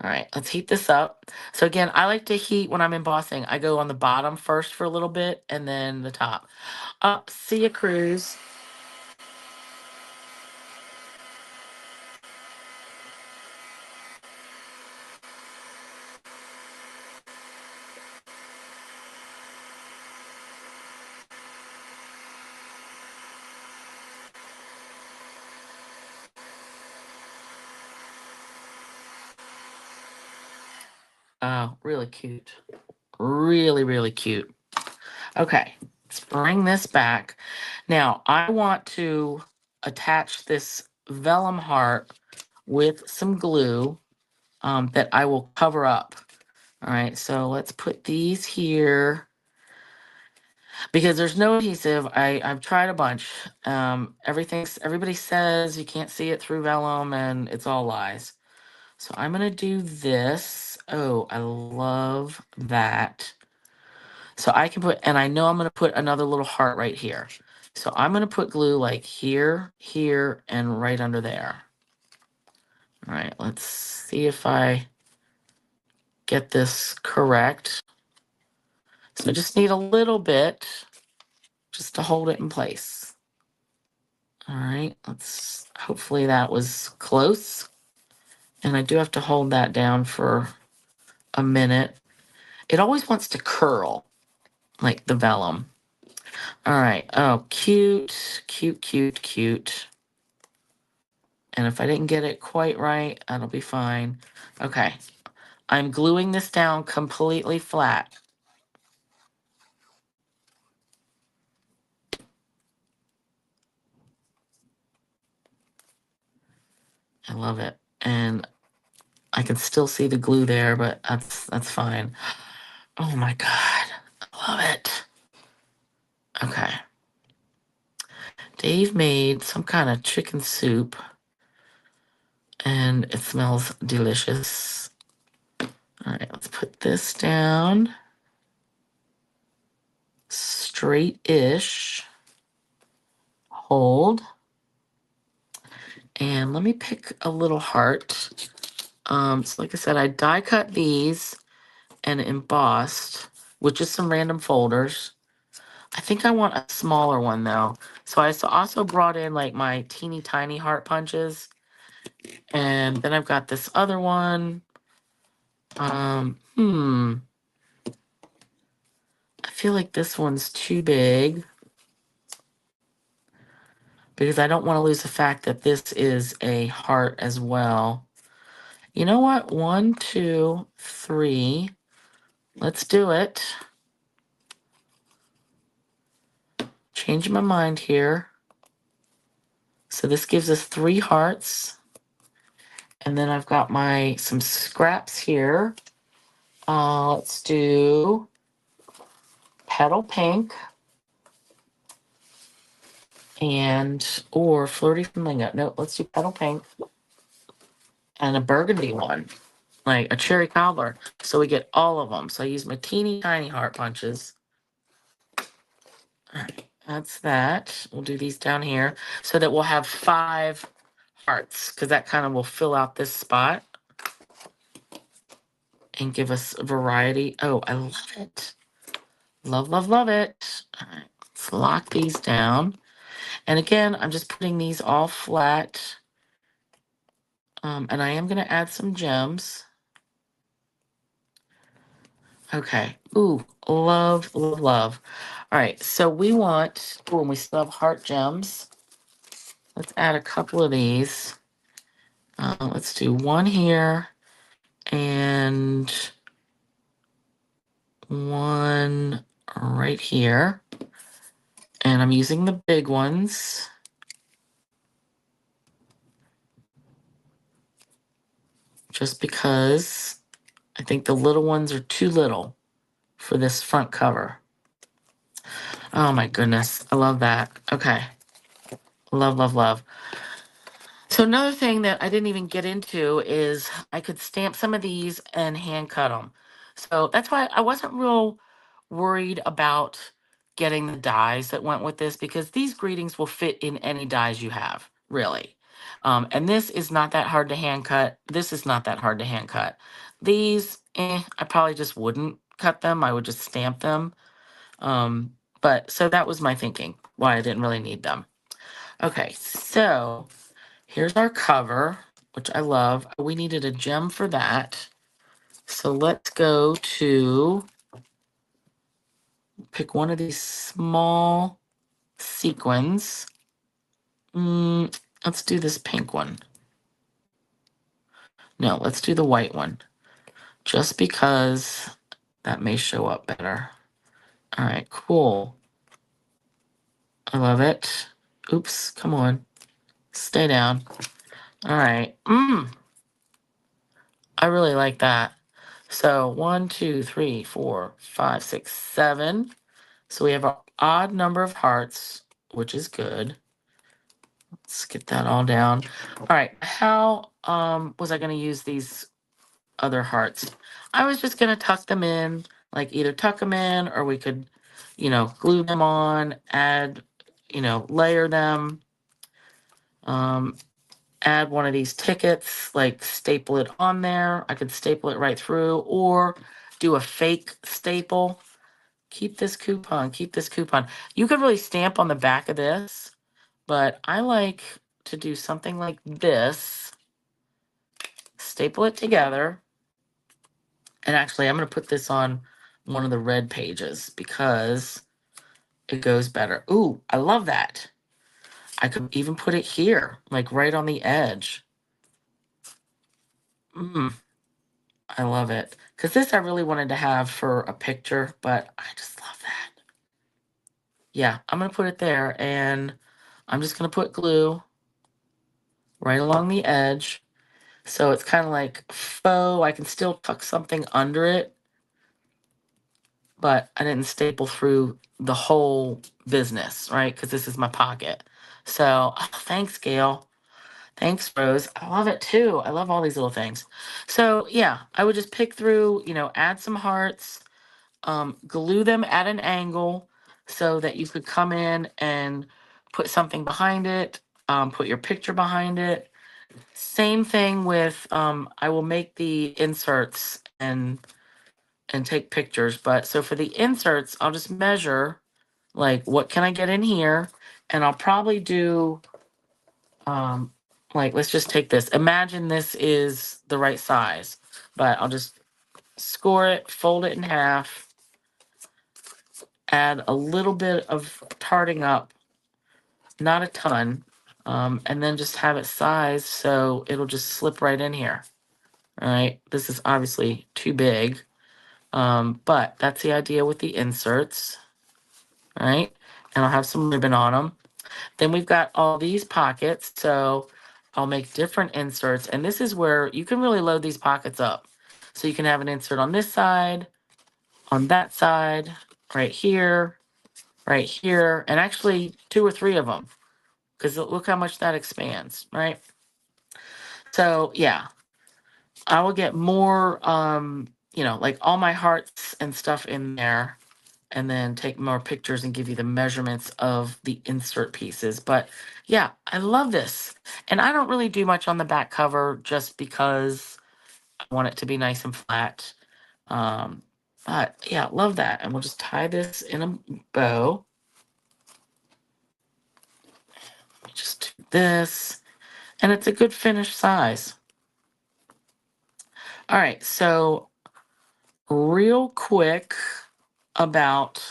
All right, let's heat this up. So again, I like to heat when I'm embossing. I go on the bottom first for a little bit and then the top. See ya, Cruz. Oh, really cute. Really, really cute. Okay, let's bring this back. Now, I want to attach this vellum heart with some glue that I will cover up. All right, so let's put these here because there's no adhesive. I've tried a bunch. Everybody says you can't see it through vellum and it's all lies. So I'm gonna do this. Oh, I love that. So I can put, and I know I'm gonna put another little heart right here. So I'm gonna put glue like here, here, and right under there. All right, let's see if I get this correct. So I just need a little bit just to hold it in place. All right, hopefully that was close. And I do have to hold that down for a minute. It always wants to curl, like the vellum. All right, oh, cute, cute, cute, cute. And if I didn't get it quite right, that'll be fine. Okay, I'm gluing this down completely flat. I love it. And I can still see the glue there, but that's fine. Oh my God, I love it. Okay. Dave made some kind of chicken soup and it smells delicious. All right, let's put this down. Straight-ish. Hold. And let me pick a little heart. So like I said, I die cut these and embossed with just some random folders. I think I want a smaller one though. So I also brought in like my teeny tiny heart punches. And then I've got this other one. I feel like this one's too big because I don't want to lose the fact that this is a heart as well. You know what? 1, 2, 3. Let's do it. Changing my mind here. So this gives us 3 hearts. And then I've got some scraps here. Let's do petal pink or flirty flamingo. No, let's do petal pink and a burgundy one, like a cherry cobbler. So we get all of them. So I use my teeny tiny heart punches. All right, that's that. We'll do these down here so that we'll have 5 hearts because that kind of will fill out this spot and give us variety. Oh, I love it. Love, love, love it. All right, let's lock these down. And again, I'm just putting these all flat. And I am going to add some gems. Okay. Ooh, love, love, love. All right, so we want, oh, and we still have heart gems. Let's add a couple of these. Let's do one here and one right here. And I'm using the big ones. Just because I think the little ones are too little for this front cover. Oh my goodness, I love that. Okay. Love, love, love. So another thing that I didn't even get into is I could stamp some of these and hand cut them. So that's why I wasn't real worried about getting the dies that went with this because these greetings will fit in any dies you have, really. And this is not that hard to hand cut. This is not that hard to hand cut. These, I probably just wouldn't cut them. I would just stamp them. But so that was my thinking, why I didn't really need them. Okay, so here's our cover, which I love. We needed a gem for that. So let's go to pick one of these small sequins. Let's do this pink one. No, let's do the white one. Just because that may show up better. All right, cool. I love it. Oops, come on. Stay down. All right. I really like that. So 1, 2, 3, 4, 5, 6, 7. So we have an odd number of hearts, which is good. Let's get that all down. All right. How was I going to use these other hearts? I was just going to tuck them in, like either tuck them in or we could, glue them on, add, layer them. Add one of these tickets, like staple it on there. I could staple it right through or do a fake staple. Keep this coupon, keep this coupon. You could really stamp on the back of this, but I like to do something like this. Staple it together. And actually, I'm going to put this on one of the red pages because it goes better. Ooh, I love that. I could even put it here, like right on the edge. I love it. Because this I really wanted to have for a picture, but I just love that. Yeah, I'm going to put it there, and I'm just going to put glue right along the edge. So it's kind of like faux. I can still tuck something under it, but I didn't staple through the whole business, right? Because this is my pocket. So thanks, Gail. Thanks, Rose. I love it too. I love all these little things. So yeah, I would just pick through, add some hearts, glue them at an angle so that you could come in and put something behind it, put your picture behind it. Same thing with, I will make the inserts and take pictures. But so for the inserts, I'll just measure like what can I get in here, and I'll probably do like let's just take this. Imagine this is the right size, but I'll just score it, fold it in half, add a little bit of tarting up, not a ton, and then just have it sized so it'll just slip right in here. All right, this is obviously too big, but that's the idea with the inserts. All right, and I'll have some ribbon on them. Then we've got all these pockets, so I'll make different inserts, and this is where you can really load these pockets up. So you can have an insert on this side, on that side, right here, and actually 2 or 3 of them, because look how much that expands, right? So yeah, I will get more, like all my hearts and stuff in there, and then take more pictures and give you the measurements of the insert pieces. But yeah, I love this. And I don't really do much on the back cover just because I want it to be nice and flat. Um, but yeah, love that. And we'll just tie this in a bow. Just do this. And it's a good finished size. All right, so real quick about,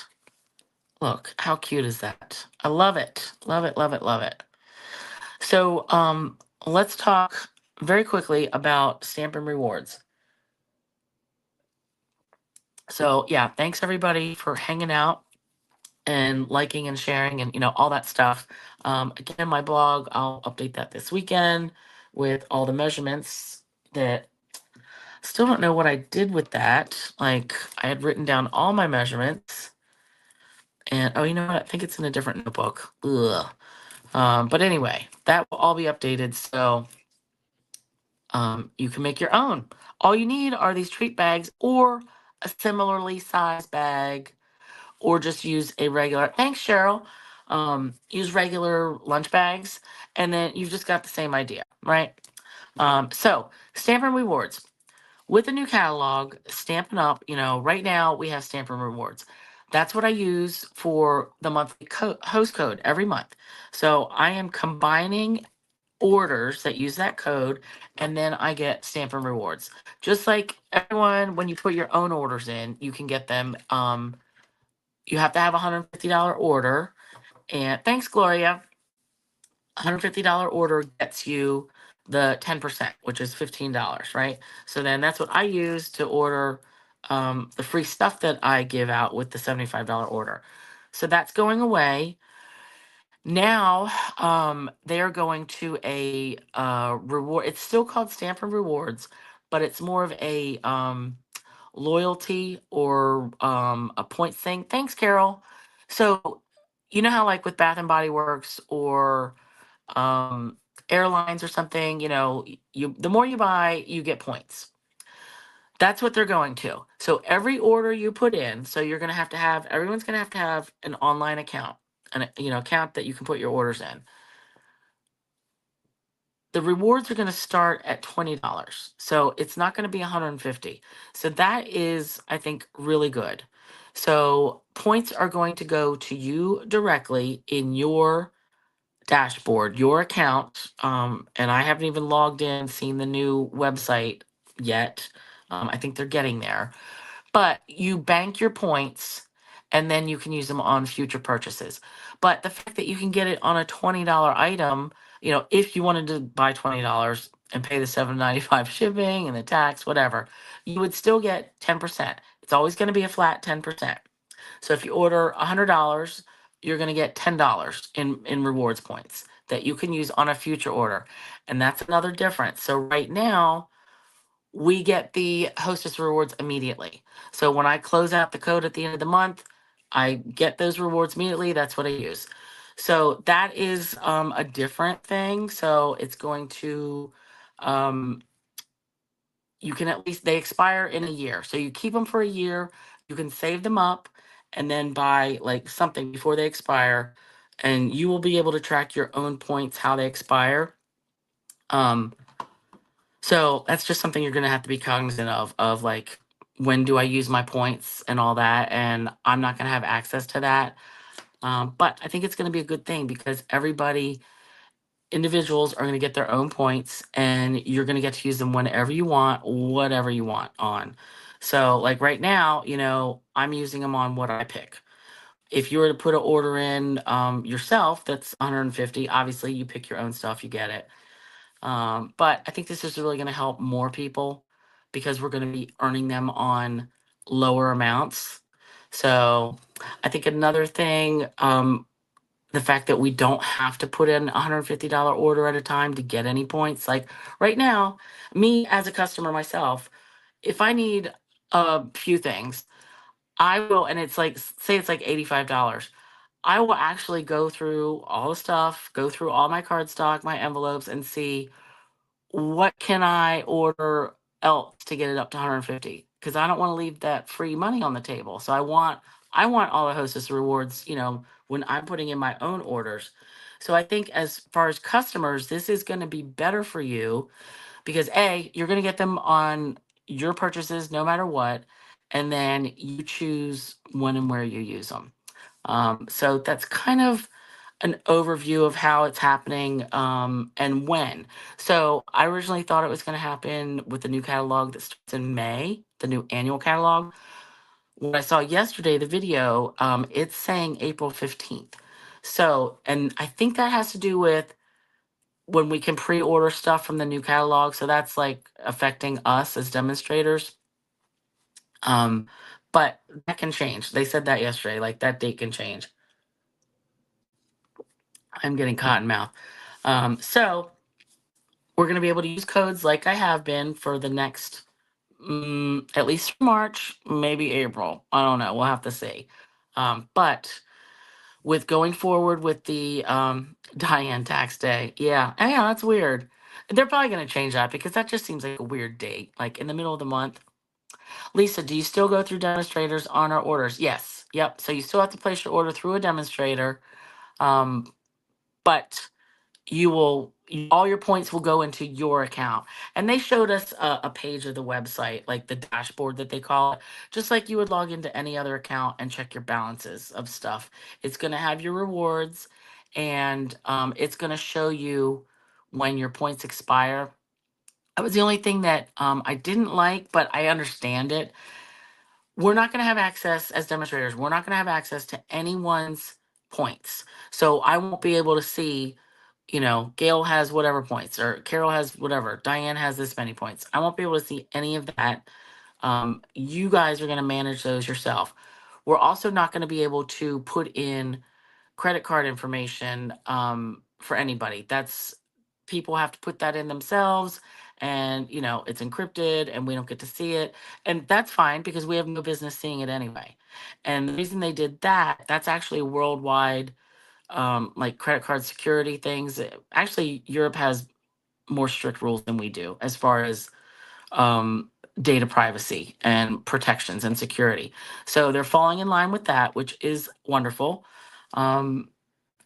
look, how cute is that? I love it. Love it, love it, love it. So let's talk very quickly about Stampin' Rewards. So yeah, thanks everybody for hanging out and liking and sharing and all that stuff. Again, my blog, I'll update that this weekend with all the measurements that still don't know what I did with that. Like I had written down all my measurements and oh, you know what? I think it's in a different notebook. Ugh. But anyway, that will all be updated. So you can make your own. All you need are these treat bags or a similarly sized bag, or just use a regular, thanks Cheryl, use regular lunch bags, and then you've just got the same idea, right? So Stampin' Rewards. With the new catalog, Stampin' Up, right now we have Stampin' Rewards. That's what I use for the monthly host code every month. So I am combining orders that use that code, and then I get Stampin' Rewards. Just like everyone, when you put your own orders in, you can get them. You have to have a $150 order. And thanks, Gloria. $150 order gets you the 10%, which is $15, right? So then that's what I use to order the free stuff that I give out with the $75 order. So that's going away. Now, they're going to a reward. It's still called Stampin' Rewards, but it's more of a loyalty or a points thing. Thanks, Carol. So, you know how like with Bath and Body Works or airlines or something, you the more you buy, you get points. That's what they're going to. So every order you put in, so you're going to have everyone's going to have an online account, an account that you can put your orders in. The rewards are going to start at $20. So it's not going to be $150. So that is, I think, really good. So points are going to go to you directly in your dashboard, your account. And I haven't even logged in, seen the new website yet. I think they're getting there. But you bank your points and then you can use them on future purchases. But the fact that you can get it on a $20 item, if you wanted to buy $20 and pay the $7.95 shipping and the tax, whatever, you would still get 10%. It's always going to be a flat 10%. So if you order $100, you're going to get $10 in rewards points that you can use on a future order. And that's another difference. So right now, we get the hostess rewards immediately. So when I close out the code at the end of the month, I get those rewards immediately. That's what I use. So that is a different thing. So it's going to, um, you can at least, they expire in a year. So you keep them for a year, you can save them up and then buy like something before they expire. And you will be able to track your own points, how they expire. So that's just something you're going to have to be cognizant of like, when do I use my points and all that? And I'm not going to have access to that. But I think it's going to be a good thing because individuals are going to get their own points and you're going to get to use them whenever you want, whatever you want on. So like right now, I'm using them on what I pick. if you were to put an order in yourself, that's 150. Obviously, you pick your own stuff, you get it. But I think this is really going to help more people because we're going to be earning them on lower amounts. So I think another thing, the fact that we don't have to put in a $150 order at a time to get any points. Like right now, me as a customer myself, if I need a few things, I will, and it's like, say it's like $85. I will actually go through all the stuff, go through all my cardstock, my envelopes, and see what can I order else to get it up to 150? Because I don't want to leave that free money on the table. So I want all the Hostess rewards, when I'm putting in my own orders. So I think as far as customers, this is going to be better for you because A, you're going to get them on your purchases no matter what, and then you choose when and where you use them. So that's kind of an overview of how it's happening and when. So I originally thought it was going to happen with the new catalog that starts in May, the new annual catalog. When I saw yesterday the video, it's saying April 15th. So, and I think that has to do with when we can pre-order stuff from the new catalog. So that's like affecting us as demonstrators. Um, but that can change. They said that yesterday, like that date can change. I'm getting cotton mouth. So we're going to be able to use codes like I have been for the next, at least March, maybe April. I don't know. We'll have to see. But with going forward with the Diane tax day, yeah, that's weird. They're probably going to change that because that just seems like a weird date, like in the middle of the month. Lisa, do you still go through demonstrators on our orders? Yes. Yep. So you still have to place your order through a demonstrator. Um, but all your points will go into your account. And they showed us a page of the website, like the dashboard that they call it, just like you would log into any other account and check your balances of stuff. It's going to have your rewards, and it's going to show you when your points expire. That was the only thing that I didn't like, but I understand it. We're not going to have access as demonstrators. We're not going to have access to anyone's points. So I won't be able to see, Gail has whatever points or Carol has whatever. Diane has this many points. I won't be able to see any of that. You guys are going to manage those yourself. We're also not going to be able to put in credit card information for anybody. That's people have to put that in themselves, and it's encrypted and we don't get to see it, and that's fine because we have no business seeing it anyway. And the reason they did that, that's actually worldwide, like credit card security things. Actually, Europe has more strict rules than we do as far as data privacy and protections and security. So they're falling in line with that, which is wonderful. Um,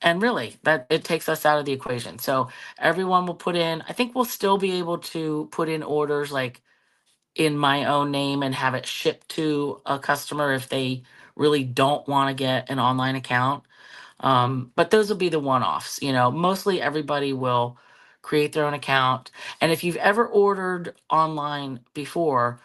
and really, that it takes us out of the equation. So everyone will put in, I think we'll still be able to put in orders like in my own name and have it shipped to a customer if they really don't want to get an online account. But those will be the one-offs. Mostly everybody will create their own account. And if you've ever ordered online before,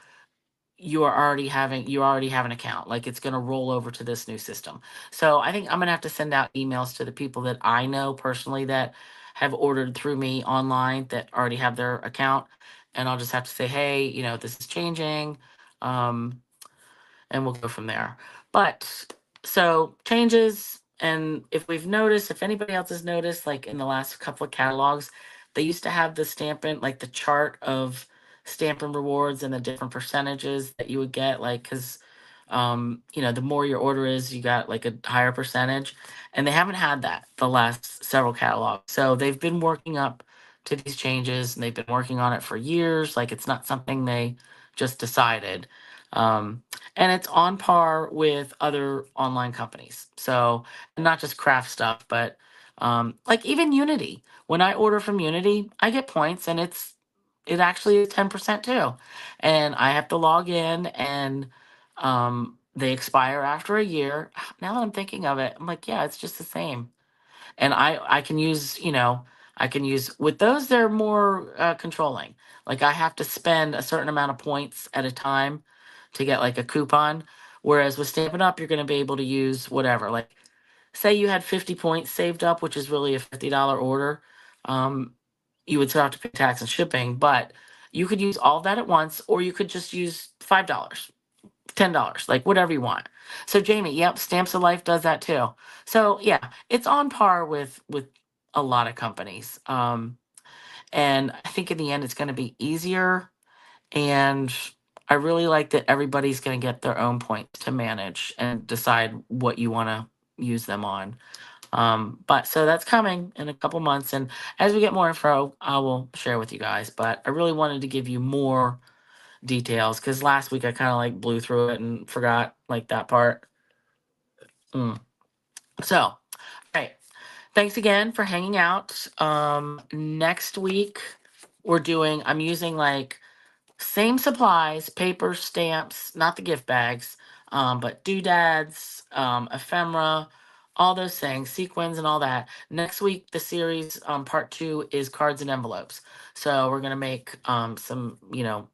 you already have an account. Like it's going to roll over to this new system. So I think I'm going to have to send out emails to the people that I know personally that have ordered through me online that already have their account, and I'll just have to say, hey, this is changing. Um, and we'll go from there. But so changes, and if we've noticed, if anybody else has noticed, like in the last couple of catalogs, they used to have the Stampin', like the chart of Stampin' rewards and the different percentages that you would get, like because the more your order is, you got like a higher percentage, and they haven't had that the last several catalogs. So they've been working up to these changes, and they've been working on it for years. Like it's not something they just decided. Um, and it's on par with other online companies. So not just craft stuff, but like even Unity. When I order from Unity, I get points, and it actually is 10% too. And I have to log in, and they expire after a year. Now that I'm thinking of it, I'm like, yeah, it's just the same. And I can use, I can use with those, they're more controlling. Like I have to spend a certain amount of points at a time to get like a coupon. Whereas with Stampin' Up, you're going to be able to use whatever. Like, say you had 50 points saved up, which is really a $50 order. Um, you would still have to pay tax and shipping, but you could use all that at once, or you could just use $5, $10, like whatever you want. So Jamie, yep, Stamps of Life does that too. So yeah, it's on par with a lot of companies. And I think in the end it's going to be easier, and I really like that everybody's going to get their own points to manage and decide what you want to use them on. But so that's coming in a couple months, and as we get more info, I will share with you guys. But I really wanted to give you more details because last week I kind of like blew through it and forgot like that part. Mm. So, right. Thanks again for hanging out. Next week I'm using like same supplies, paper, stamps, not the gift bags, but doodads, ephemera, all those things, sequins and all that. Next week, the series, part 2 is cards and envelopes. So we're gonna make some,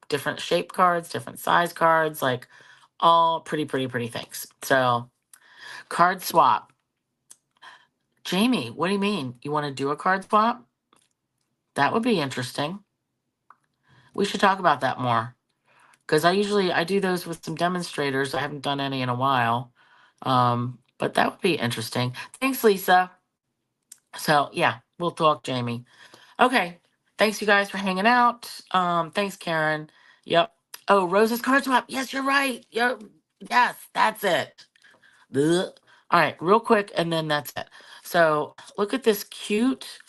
different shape cards, different size cards, like all pretty, pretty, pretty things. So card swap. Jamie, what do you mean? You want to do a card swap? That would be interesting. We should talk about that more. Because I do those with some demonstrators. I haven't done any in a while. But that would be interesting. Thanks, Lisa. So yeah, we'll talk, Jamie. Okay. Thanks you guys for hanging out. Thanks, Karen. Yep. Oh, Rose's card swap. Yes, you're right. Yes, that's it. Ugh. All right, real quick, and then that's it. So look at this cute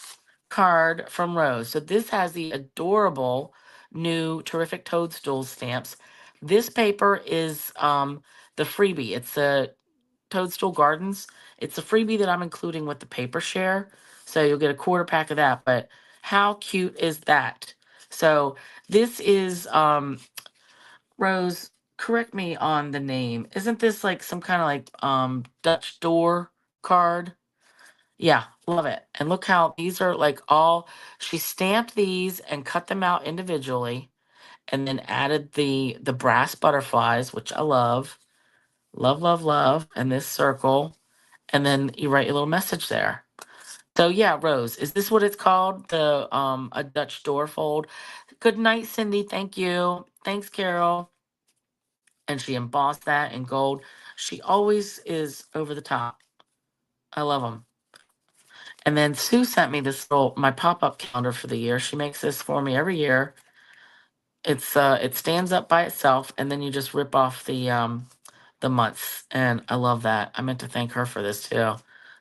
card from Rose. So this has the adorable new terrific toadstool stamps. This paper is the freebie. It's a Toadstool Gardens. It's a freebie that I'm including with the paper share. So you'll get a quarter pack of that. But how cute is that? So this is Rose, correct me on the name. Isn't this like some kind of like Dutch door card? Yeah, love it. And look how these are like all, she stamped these and cut them out individually and then added the brass butterflies, which I love. Love, love, love. And this circle. And then you write your little message there. So yeah, Rose, is this what it's called? The a Dutch door fold. Good night, Cindy. Thank you. Thanks, Carol. And she embossed that in gold. She always is over the top. I love them. And then Sue sent me this little my pop-up calendar for the year. She makes this for me every year. It stands up by itself, and then you just rip off the months. And I love that. I meant to thank her for this too.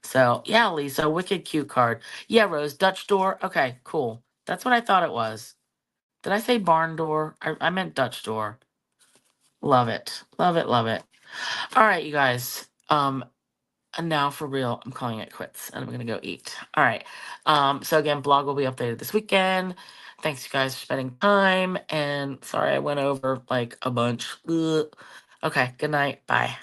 So yeah, Lisa, wicked cute card. Yeah, Rose, Dutch door. Okay, cool. That's what I thought it was. Did I say barn door? I meant Dutch door. Love it. Love it. Love it. All right, you guys. And now for real, I'm calling it quits and I'm gonna go eat. All right. So again, blog will be updated this weekend. Thanks you guys for spending time. And sorry I went over like a bunch. Ugh. Okay, good night. Bye.